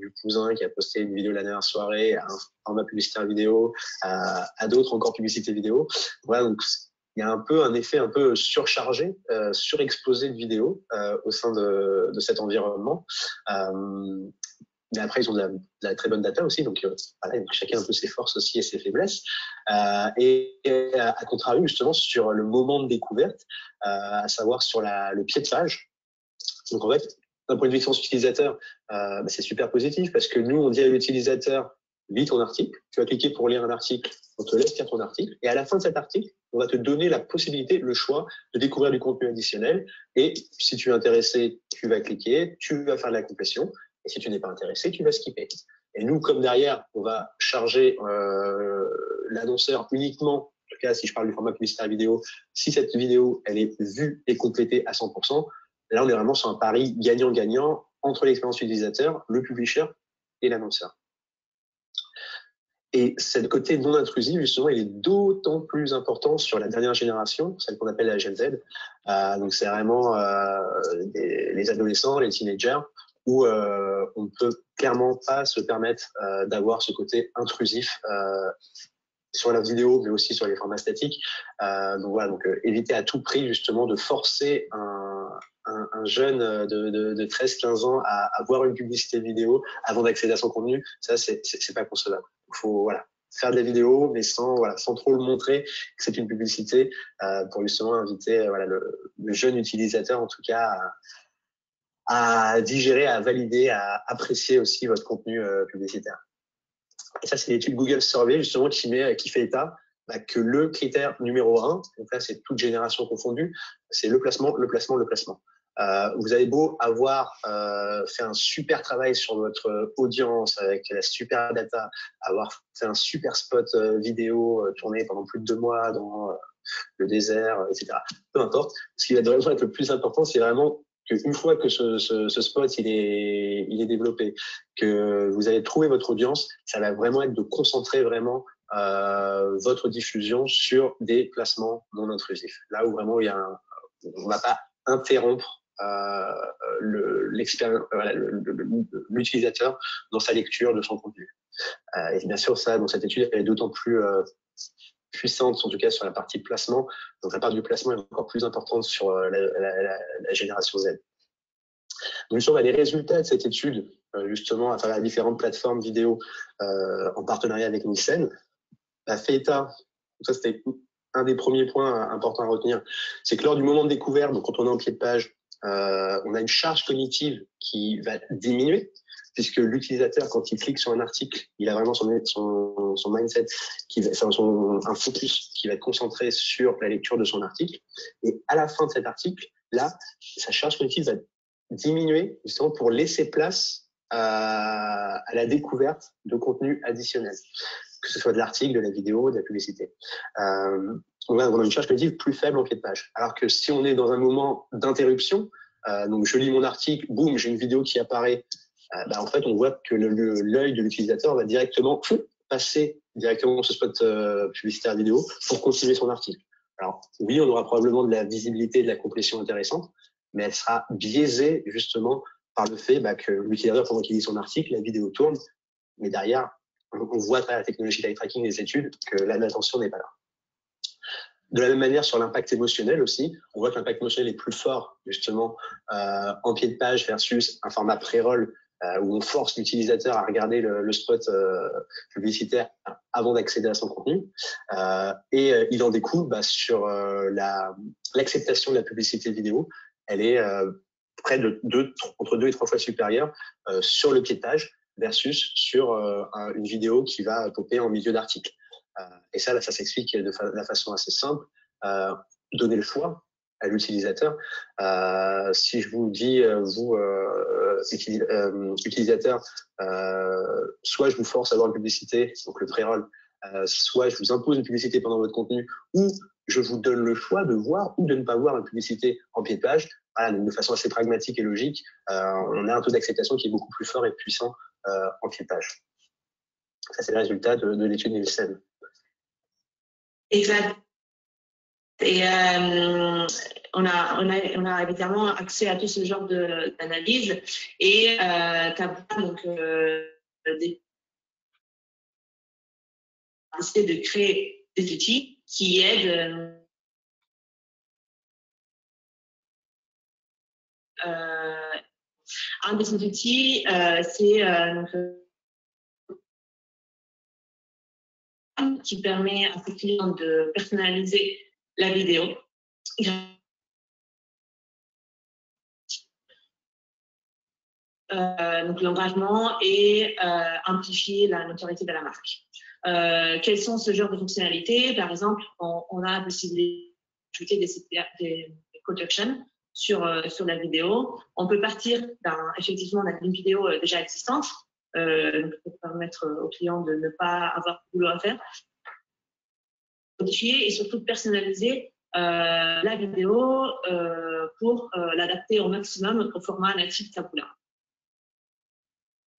du cousin qui a posté une vidéo la dernière soirée à un format publicitaire vidéo, à d'autres encore publicités vidéo. Voilà, donc il y a un effet un peu surchargé, surexposé de vidéos au sein de cet environnement. Mais après, ils ont de la très bonne data aussi, donc voilà, chacun un peu ses forces aussi et ses faiblesses. Et à contrario, justement, sur le moment de découverte, à savoir sur le pied de page. Donc en fait, d'un point de vue expérience utilisateur, c'est super positif parce que nous, on dit à l'utilisateur, lis ton article, tu vas cliquer pour lire un article, on te laisse lire ton article, et à la fin de cet article, on va te donner la possibilité, le choix de découvrir du contenu additionnel, et si tu es intéressé, tu vas cliquer, tu vas faire de la complétion, et si tu n'es pas intéressé, tu vas skipper. Et nous, comme derrière, on va charger l'annonceur uniquement, en tout cas si je parle du format publicitaire vidéo, si cette vidéo elle est vue et complétée à 100%, là on est vraiment sur un pari gagnant-gagnant entre l'expérience utilisateur, le publisher et l'annonceur. Et ce côté non intrusif, justement, il est d'autant plus important sur la dernière génération, celle qu'on appelle la Gen Z. Donc c'est vraiment les adolescents, les teenagers, où on ne peut clairement pas se permettre d'avoir ce côté intrusif sur la vidéo, mais aussi sur les formats statiques. Donc voilà, éviter à tout prix justement de forcer un jeune de 13-15 ans à voir une publicité vidéo avant d'accéder à son contenu. Ça, c'est pas concevable. Il faut faire de la vidéo, mais sans trop le montrer que c'est une publicité, pour justement inviter le jeune utilisateur, en tout cas, à digérer, à valider, à apprécier aussi votre contenu publicitaire. Et ça, c'est l'étude Google Survey, justement, qui fait état que le critère numéro 1, donc là, c'est toute génération confondue, c'est le placement. Vous avez beau avoir fait un super travail sur votre audience avec la super data, avoir fait un super spot vidéo tourné pendant plus de 2 mois dans le désert, etc. Peu importe. Ce qui va vraiment être le plus important, c'est vraiment qu'une fois que ce spot il est développé, que vous avez trouvé votre audience, ça va vraiment être de concentrer vraiment votre diffusion sur des placements non intrusifs. Là où vraiment on va pas interrompre l'utilisateur dans sa lecture de son contenu. Et bien sûr, ça, dans cette étude, elle est d'autant plus puissante, en tout cas sur la partie placement. Donc la part du placement est encore plus importante sur la génération Z. Donc sur les résultats de cette étude, justement à travers différentes plateformes vidéo en partenariat avec Nielsen, fait état, ça c'était un des premiers points importants à retenir, c'est que lors du moment de découverte, donc quand on est en pied de page, on a une charge cognitive qui va diminuer, puisque l'utilisateur, quand il clique sur un article, il a vraiment son mindset, un focus qui va être concentré sur la lecture de son article. Et à la fin de cet article, là, sa charge cognitive va diminuer justement pour laisser place à la découverte de contenu additionnel, que ce soit de l'article, de la vidéo, de la publicité. On a une charge cognitive plus faible en pied de page. Alors que si on est dans un moment d'interruption, donc je lis mon article, boum, j'ai une vidéo qui apparaît, en fait, on voit que l'œil de l'utilisateur va directement passer directement ce spot publicitaire vidéo pour continuer son article. Alors oui, on aura probablement de la visibilité, de la complétion intéressante, mais elle sera biaisée justement par le fait que l'utilisateur, pendant qu'il lit son article, la vidéo tourne, mais derrière, on voit à travers la technologie d'eye tracking des études que l'attention n'est pas là. De la même manière, sur l'impact émotionnel aussi, on voit que l'impact émotionnel est plus fort justement en pied de page versus un format pré-roll où on force l'utilisateur à regarder le spot publicitaire avant d'accéder à son contenu. Il en découle sur l'acceptation de la publicité vidéo. Elle est près de entre 2 et 3 fois supérieure sur le pied de page versus sur une vidéo qui va popper en milieu d'article. Et ça s'explique de la façon assez simple. Donner le choix à l'utilisateur. Si je vous dis, vous, utilisateur, soit je vous force à voir une publicité, donc le pré-roll, soit je vous impose une publicité pendant votre contenu, ou je vous donne le choix de voir ou de ne pas voir une publicité en pied de page. Voilà, donc de façon assez pragmatique et logique, on a un taux d'acceptation qui est beaucoup plus fort et puissant en pied de page. Ça, c'est le résultat de l'étude Nielsen. Exact. Et on a évidemment accès à tout ce genre d'analyse et donc décidé de créer des outils qui aident un de ces outils, c'est qui permet à ses clients de personnaliser la vidéo. Donc l'engagement et amplifier la notoriété de la marque. Quels sont ce genre de fonctionnalités? Par exemple, on a la possibilité d'ajouter des call to action sur la vidéo. On peut partir effectivement d'une vidéo déjà existante pour permettre aux clients de ne pas avoir de boulot à faire. Modifier et surtout personnaliser la vidéo pour l'adapter au maximum au format natif Taboola.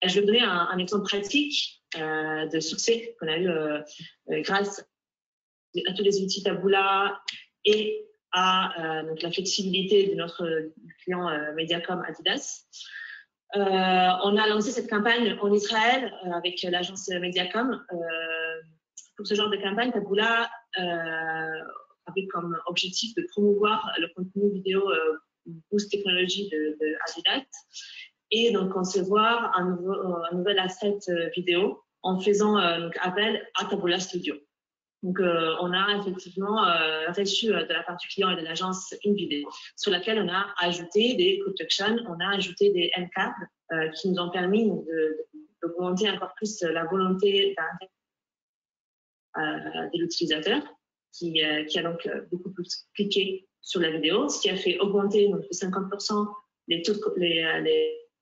Je vais vous donner un exemple pratique de succès qu'on a eu grâce à tous les outils Taboola et à donc la flexibilité de notre client Mediacom Adidas. On a lancé cette campagne en Israël avec l'agence Mediacom. Pour ce genre de campagne, Taboola avait comme objectif de promouvoir le contenu vidéo Boost Technology de Adidas et donc concevoir un nouvel asset vidéo en faisant appel à Taboola Studio. Donc, on a effectivement reçu de la part du client et de l'agence une vidéo sur laquelle on a ajouté des call to action, on a ajouté des end cards qui nous ont permis d'augmenter encore plus la volonté de l'utilisateur qui a donc beaucoup plus cliqué sur la vidéo, ce qui a fait augmenter donc, de 50% les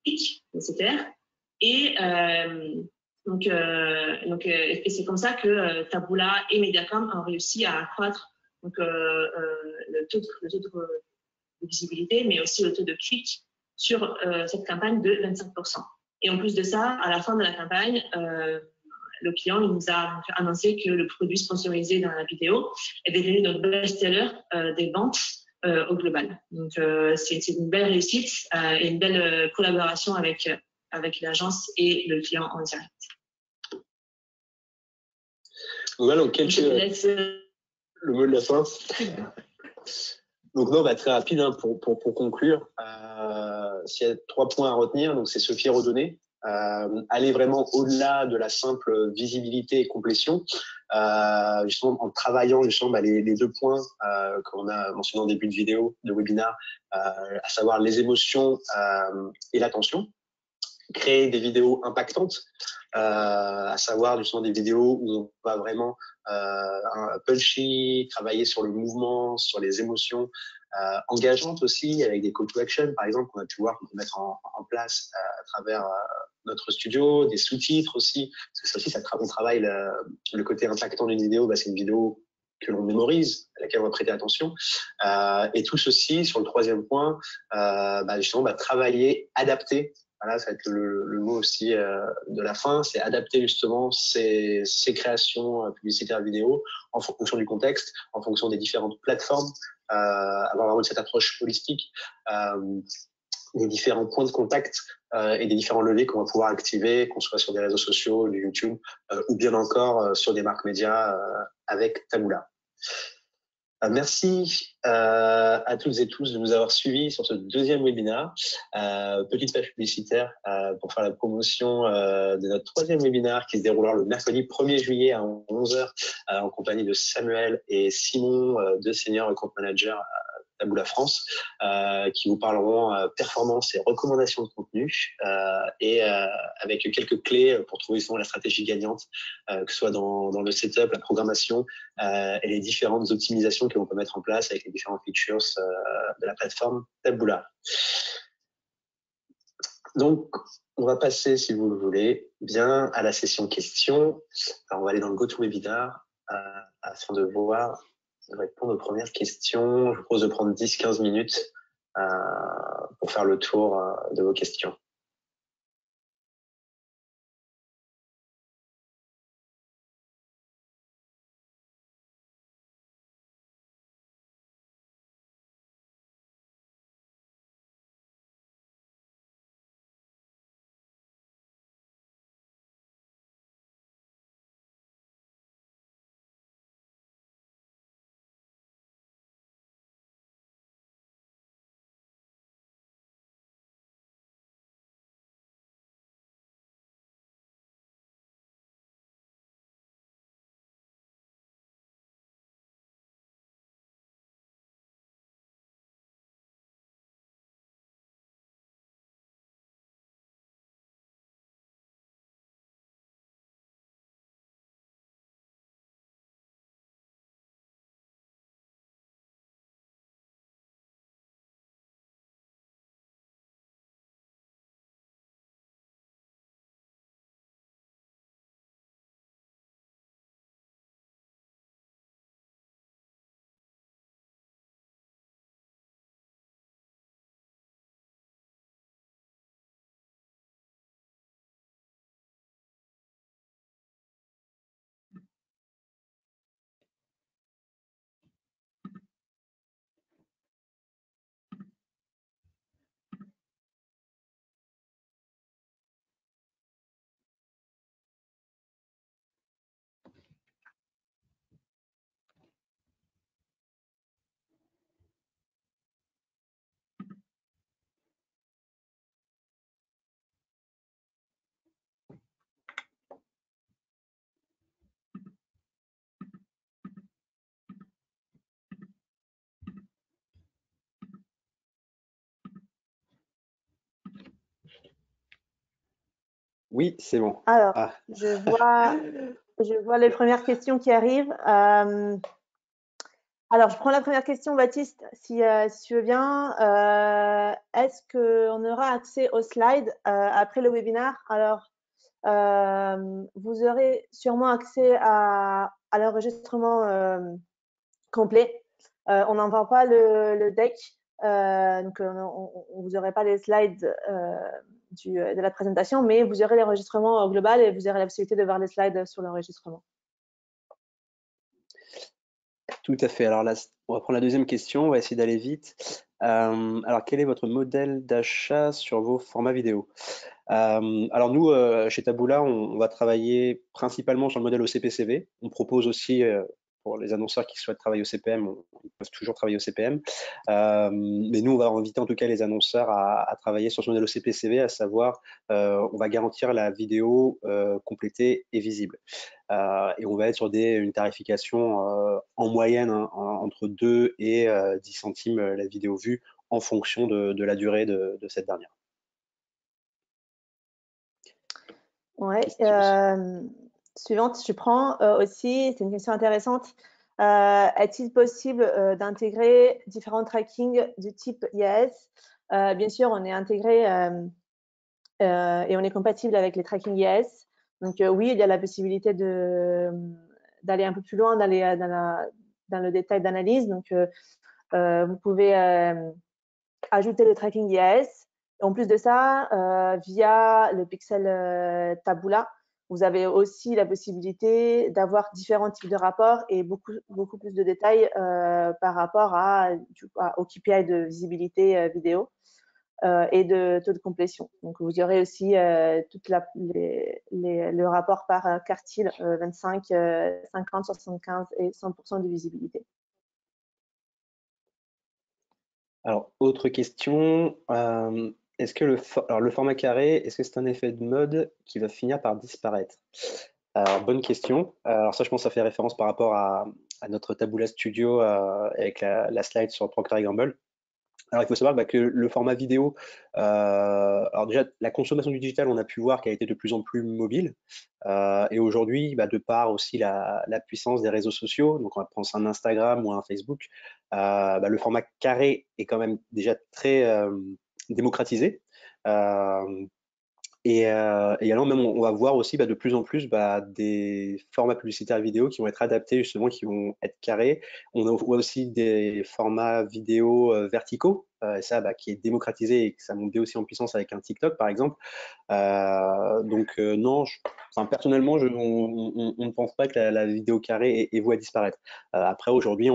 clics nécessaires. Et c'est comme ça que Taboola et Mediacom ont réussi à accroître donc, le taux de visibilité, mais aussi le taux de clic sur cette campagne de 25%. Et en plus de ça, à la fin de la campagne, le client il nous a annoncé que le produit sponsorisé dans la vidéo est devenu notre best-seller des ventes au global. Donc, c'est une belle réussite et une belle collaboration avec l'agence et le client en direct. Voilà, donc le mot de la fin. Donc non, très rapide pour conclure. S'il y a 3 points à retenir, donc c'est se fier aux données, aller vraiment au-delà de la simple visibilité et complétion, justement en travaillant justement les 2 points qu'on a mentionnés en début de vidéo, de webinaire, à savoir les émotions et l'attention. Créer des vidéos impactantes, à savoir justement des vidéos où on va vraiment punchy, travailler sur le mouvement, sur les émotions, engageantes aussi, avec des call to action, par exemple, qu'on a pu voir, qu'on peut mettre en place à travers notre studio, des sous-titres aussi, parce que ça aussi, on travaille le côté impactant d'une vidéo, c'est une vidéo que l'on mémorise, à laquelle on va prêter attention. Et tout ceci, sur le 3e point, justement, travailler, adapter. Voilà, ça va être le mot aussi de la fin, c'est adapter justement ces créations publicitaires vidéo en fonction du contexte, en fonction des différentes plateformes, avoir vraiment cette approche holistique, des différents points de contact et des différents leviers qu'on va pouvoir activer, qu'on soit sur des réseaux sociaux, du YouTube, ou bien encore sur des marques médias avec Taboola. Merci à toutes et tous de nous avoir suivis sur ce deuxième webinaire. Petite page publicitaire pour faire la promotion de notre troisième webinaire qui se déroulera le mercredi 1er juillet à 11 h en compagnie de Samuel et Simon, deux seniors compte managers Taboola France, qui vous parleront performance et recommandations de contenu et avec quelques clés pour trouver souvent la stratégie gagnante, que ce soit dans le setup, la programmation et les différentes optimisations que l'on peut mettre en place avec les différents features de la plateforme Taboola. Donc, on va passer, si vous le voulez, bien à la session questions. Alors, on va aller dans le GoToWebinar afin de voir, de répondre aux premières questions. Je vous propose de prendre 10-15 minutes pour faire le tour de vos questions. Oui, c'est bon. Alors, je vois les premières questions qui arrivent. Alors, je prends la première question, Baptiste, si tu veux bien. Est-ce qu'on aura accès aux slides après le webinaire? Alors, vous aurez sûrement accès à l'enregistrement complet. On n'envoie pas le deck, donc vous n'aurez pas les slides de la présentation, mais vous aurez l'enregistrement global et vous aurez la possibilité de voir les slides sur l'enregistrement. Tout à fait. Alors là, on va prendre la deuxième question, on va essayer d'aller vite. Alors, quel est votre modèle d'achat sur vos formats vidéo? Alors nous, chez Taboola, on va travailler principalement sur le modèle au CPCV. On propose aussi, pour les annonceurs qui souhaitent travailler au CPM, ils peuvent toujours travailler au CPM. Mais nous, on va inviter en tout cas les annonceurs à travailler sur ce modèle au CPCV, à savoir, on va garantir la vidéo complétée et visible. Et on va être sur une tarification en moyenne entre 2 et 10 centimes la vidéo vue en fonction de la durée de cette dernière. Ouais. Suivante, je prends aussi, c'est une question intéressante. Est-il possible d'intégrer différents trackings du type IAS? Bien sûr, on est intégré et on est compatible avec les tracking IAS. Donc oui, il y a la possibilité d'aller un peu plus loin dans le détail d'analyse. Donc vous pouvez ajouter le tracking IAS. En plus de ça, via le pixel Taboola, vous avez aussi la possibilité d'avoir différents types de rapports et beaucoup plus de détails par rapport au KPI de visibilité vidéo et de taux de complétion. Donc, vous aurez aussi le rapport par quartile 25, 50, 75 et 100% de visibilité. Alors, autre question. Est-ce que alors, le format carré, est-ce que c'est un effet de mode qui va finir par disparaître? Alors, bonne question. Alors ça, je pense que ça fait référence par rapport à notre Taboola Studio avec la slide sur Procter & Gamble. Alors, il faut savoir que le format vidéo, alors déjà, la consommation du digital, on a pu voir qu'elle a été de plus en plus mobile. Et aujourd'hui, de par aussi la puissance des réseaux sociaux, donc on va prendre un Instagram ou un Facebook, le format carré est quand même déjà très démocratisé. Et également, même on va voir aussi de plus en plus des formats publicitaires vidéo qui vont être adaptés justement, qui vont être carrés. On voit aussi des formats vidéo verticaux, et ça qui est démocratisé et que ça monte aussi en puissance avec un TikTok par exemple. Non, personnellement, on ne pense pas que la vidéo carrée est vouée à disparaître. Après, aujourd'hui,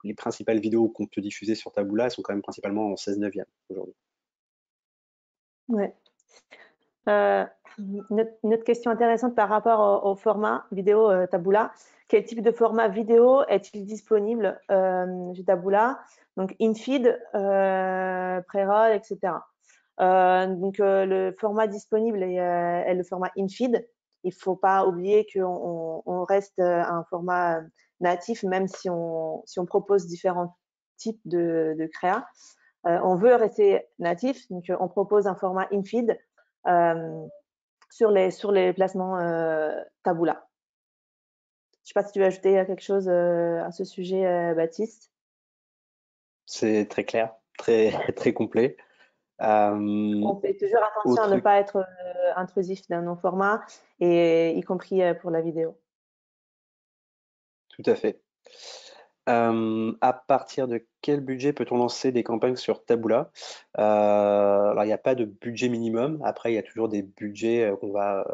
les principales vidéos qu'on peut diffuser sur Taboola, elles sont quand même principalement en 16/9 aujourd'hui. Ouais. Une autre question intéressante par rapport au format vidéo Taboola. Quel type de format vidéo est-il disponible chez Taboola? Donc, in-feed, pré-roll, etc. Le format disponible est le format in-feed. Il ne faut pas oublier qu'on reste à un format natif, même si on propose différents types de créa. On veut rester natif, donc on propose un format in-feed sur les placements Taboola. Je ne sais pas si tu veux ajouter quelque chose à ce sujet, Baptiste. C'est très clair, très, très complet. On fait toujours attention à ne pas être intrusif dans nos formats, y compris pour la vidéo. Tout à fait. À partir de quel budget peut-on lancer des campagnes sur Taboola? Alors, il n'y a pas de budget minimum. Après, il y a toujours des budgets qu'on va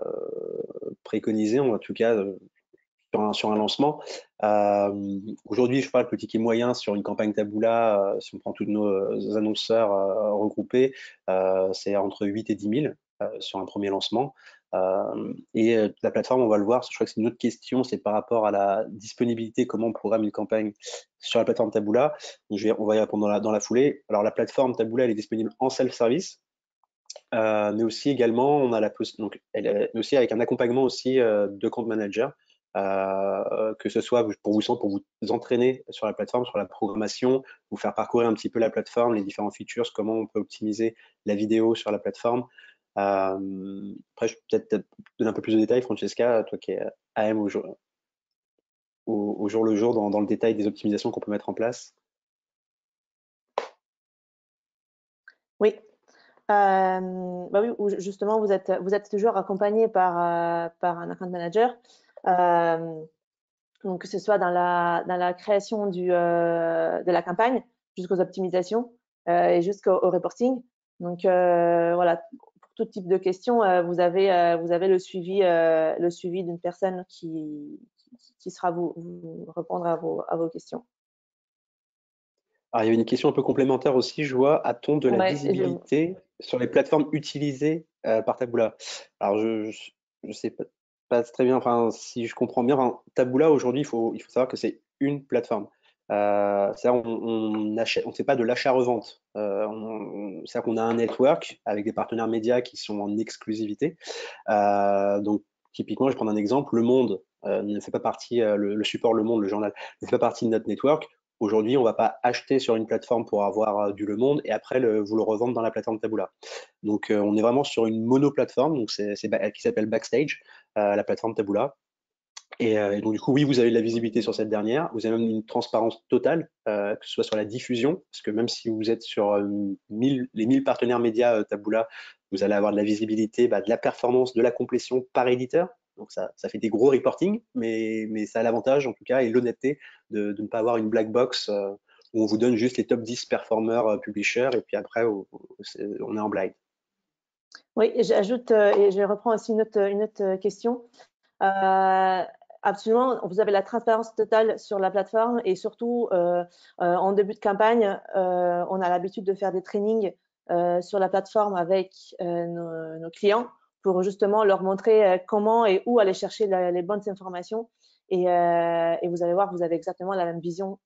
préconiser, en tout cas sur un lancement. Aujourd'hui, je parle petit et moyen sur une campagne Taboola, si on prend tous nos annonceurs regroupés, c'est entre 8 et 10 000 sur un premier lancement. La plateforme, on va le voir, je crois que c'est une autre question, c'est par rapport à la disponibilité, comment on programme une campagne sur la plateforme Taboola. Donc, on va y répondre dans la foulée. Alors, la plateforme Taboola, elle est disponible en self-service. Mais aussi également, on a donc elle est aussi avec un accompagnement aussi de compte manager, que ce soit pour vous entraîner sur la plateforme, sur la programmation, vous faire parcourir un petit peu la plateforme, les différents features, comment on peut optimiser la vidéo sur la plateforme. Après, je peux peut-être donner un peu plus de détails, Francesca, toi qui es AM au jour le jour dans le détail des optimisations qu'on peut mettre en place. Oui. Oui, justement, vous êtes toujours accompagné par un account manager, donc que ce soit dans la création de la campagne jusqu'aux optimisations et jusqu'au reporting. Donc voilà, pour tout type de questions, vous avez le suivi d'une personne qui sera vous répondre à vos questions. Alors, il y avait une question un peu complémentaire aussi, je vois. A-t-on de la visibilité sur les plateformes utilisées par Taboola? Alors, je sais pas très bien, si je comprends bien, Taboola aujourd'hui, il faut savoir que c'est une plateforme. C'est-à-dire on ne fait pas de l'achat-revente. C'est-à-dire qu'on a un network avec des partenaires médias qui sont en exclusivité. Donc, typiquement, je vais prendre un exemple, Le Monde ne fait pas partie, le support Le Monde, le journal, ne fait pas partie de notre network. Aujourd'hui, on ne va pas acheter sur une plateforme pour avoir du Le Monde et après vous le revendre dans la plateforme Taboola. Donc, on est vraiment sur une mono-plateforme donc qui s'appelle Backstage, la plateforme Taboola. Et donc, du coup, oui, vous avez de la visibilité sur cette dernière. Vous avez même une transparence totale, que ce soit sur la diffusion, parce que même si vous êtes sur les 1000 partenaires médias Taboola, vous allez avoir de la visibilité, de la performance, de la complétion par éditeur. Donc, ça fait des gros reporting, mais ça a l'avantage, en tout cas, et l'honnêteté de ne pas avoir une black box où on vous donne juste les top 10 performeurs publishers, et puis après, on est en blind. Oui, j'ajoute, et je reprends aussi une autre question. Absolument, vous avez la transparence totale sur la plateforme et surtout en début de campagne, on a l'habitude de faire des trainings sur la plateforme avec nos clients pour justement leur montrer comment et où aller chercher les bonnes informations et vous allez voir, vous avez exactement la même vision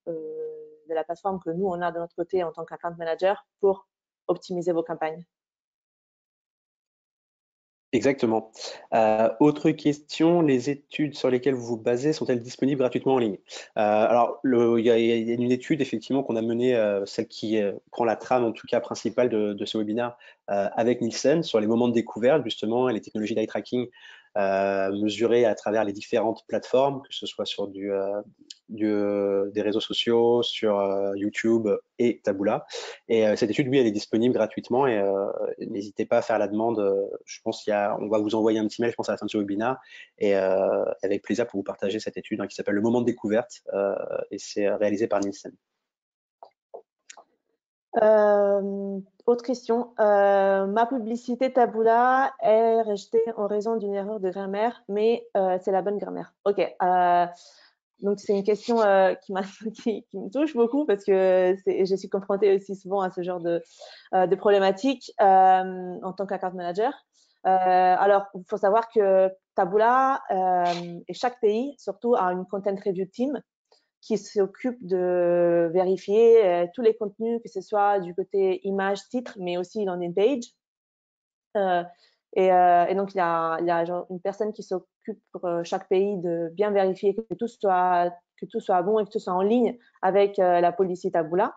la plateforme que nous, on a de notre côté en tant qu'account manager pour optimiser vos campagnes. Exactement. Autre question, les études sur lesquelles vous vous basez sont-elles disponibles gratuitement en ligne? Alors, il y a une étude effectivement qu'on a menée, celle qui prend la trame en tout cas principale de ce webinaire avec Nielsen sur les moments de découverte justement et les technologies d'eye tracking mesurées à travers les différentes plateformes, que ce soit sur des réseaux sociaux, sur YouTube et Taboola. Et cette étude, oui, elle est disponible gratuitement et n'hésitez pas à faire la demande. Je pense on va vous envoyer un petit mail, je pense, à la fin de ce webinaire et avec plaisir pour vous partager cette étude qui s'appelle Le moment de découverte et c'est réalisé par Nielsen. Autre question. Ma publicité Taboola est rejetée en raison d'une erreur de grammaire, mais c'est la bonne grammaire. Ok. Donc, c'est une question qui me touche beaucoup parce que je suis confrontée aussi souvent à ce genre de problématiques en tant qu'account manager. Alors, il faut savoir que Taboola et chaque pays, surtout, a une content review team qui s'occupe de vérifier tous les contenus, que ce soit du côté image, titre, mais aussi landing page. Et donc, il y a genre une personne qui s'occupe pour chaque pays de bien vérifier que tout soit bon et que tout soit en ligne avec la policy Taboola,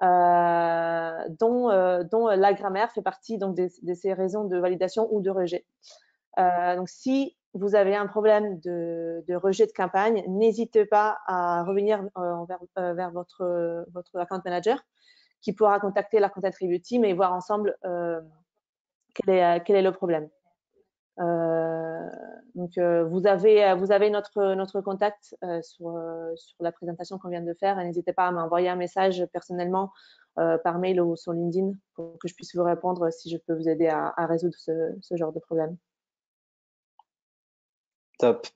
dont la grammaire fait partie donc, de ces raisons de validation ou de rejet. Donc, si vous avez un problème de rejet de campagne, n'hésitez pas à revenir vers votre account manager qui pourra contacter la content review team et voir ensemble quel est le problème. Donc, vous avez notre contact sur la présentation qu'on vient de faire. N'hésitez pas à m'envoyer un message personnellement par mail ou sur LinkedIn pour que je puisse vous répondre si je peux vous aider à résoudre ce genre de problème. Top.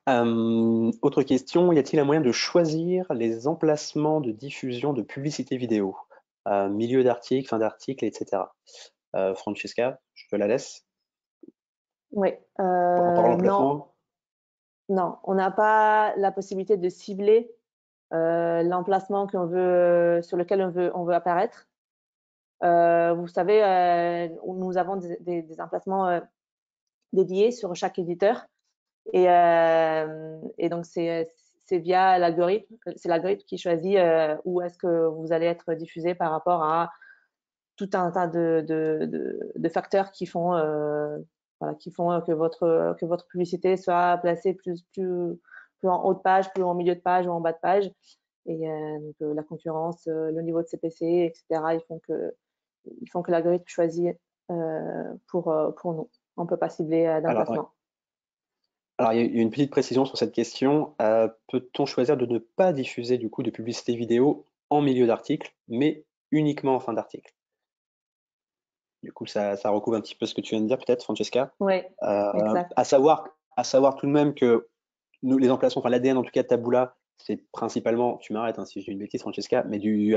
Autre question, y a-t-il un moyen de choisir les emplacements de diffusion de publicité vidéo, milieu d'article, fin d'article, etc. Francesca, je te la laisse. Oui. En parlant d'emplacement. Non, on n'a pas la possibilité de cibler l'emplacement sur lequel on veut apparaître. Vous savez, nous avons des emplacements dédiés sur chaque éditeur. Et donc, c'est via l'algorithme, c'est l'algorithme qui choisit où est-ce que vous allez être diffusé par rapport à tout un tas de facteurs qui font que votre publicité soit placée plus en haut de page, plus en milieu de page ou en bas de page. Et donc, la concurrence, le niveau de CPC, etc., ils font que l'algorithme choisit pour nous. On ne peut pas cibler d'emplacement. Alors, il y a une petite précision sur cette question. Peut-on choisir de ne pas diffuser du coup de publicité vidéo en milieu d'article, mais uniquement en fin d'article? Du coup, ça recouvre un petit peu ce que tu viens de dire, peut-être, Francesca. Oui, exact. À savoir tout de même que nous, les emplacements, enfin l'ADN en tout cas de Taboola, c'est principalement, tu m'arrêtes si je dis une bêtise, Francesca, mais du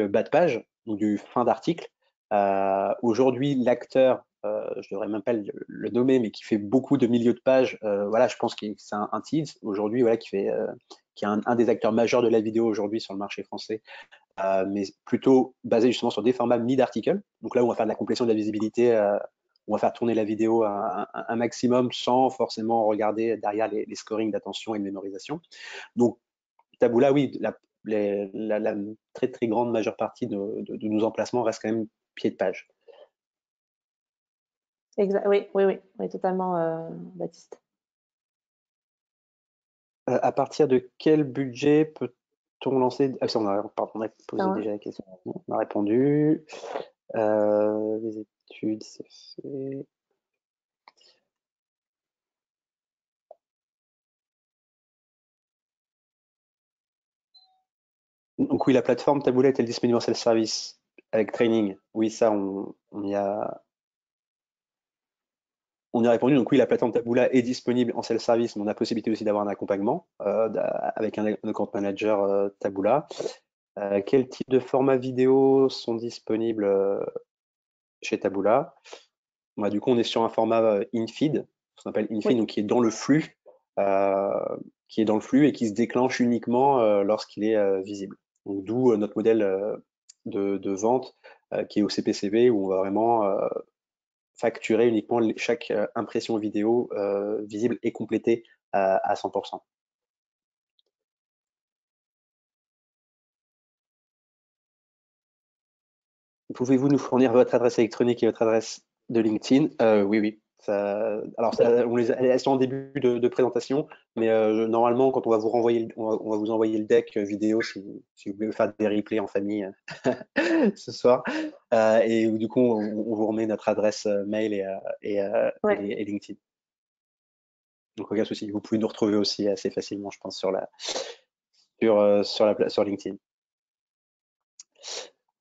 bas de page, donc du fin d'article. Aujourd'hui, l'acteur, je devrais même pas le nommer, mais qui fait beaucoup de milieux de page, voilà, je pense que c'est un Teads aujourd'hui, voilà, qui est un des acteurs majeurs de la vidéo aujourd'hui sur le marché français, mais plutôt basé justement sur des formats mid-article. Donc là, on va faire de la complétion de la visibilité, on va faire tourner la vidéo un maximum sans forcément regarder derrière les scorings d'attention et de mémorisation. Donc, Taboola, oui, la très très grande majeure partie de nos emplacements reste quand même pied de page. Exact. Oui, totalement, Baptiste. À partir de quel budget peut-on lancer? Ah, on a posé déjà la question. On a répondu. Les études, c'est fait. Donc oui, la plateforme Taboola est-elle disponible en self-service avec training? Oui, ça, on y a répondu. Donc oui, la plateforme Taboola est disponible en self-service, mais on a possibilité aussi d'avoir un accompagnement avec un account manager Taboola. Quel type de format vidéo sont disponibles chez Taboola? Du coup, on est sur un format in-feed, ce qu'on appelle in-feed, donc qui est dans le flux, et qui se déclenche uniquement lorsqu'il est visible. Donc, d'où notre modèle de vente qui est au CPCV, où on va vraiment facturer uniquement chaque impression vidéo visible et complétée à 100%. Pouvez-vous nous fournir votre adresse électronique et votre adresse de LinkedIn? Oui, oui. Alors, elles sont en début de présentation, mais normalement, quand on va vous renvoyer, on va vous envoyer le deck vidéo si vous voulez faire des replays en famille ce soir. Et du coup, on vous remet notre adresse mail et LinkedIn. Donc, aucun souci. Vous pouvez nous retrouver aussi assez facilement, je pense, sur LinkedIn.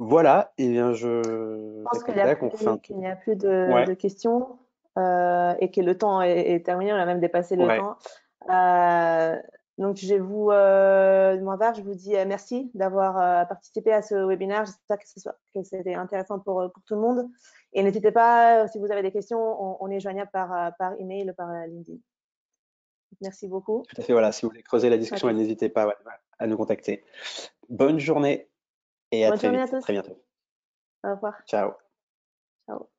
Voilà, et bien Je pense qu'il n'y a plus de questions et que le temps est terminé, on a même dépassé le temps. Donc, je vous dis merci d'avoir participé à ce webinaire. J'espère que c'était intéressant pour tout le monde. Et n'hésitez pas, si vous avez des questions, on est joignable par email ou par LinkedIn. Merci beaucoup. Tout à fait, voilà. Si vous voulez creuser la discussion, n'hésitez pas à nous contacter. Bonne journée et à très vite. Très bientôt. Au revoir. Ciao. Ciao.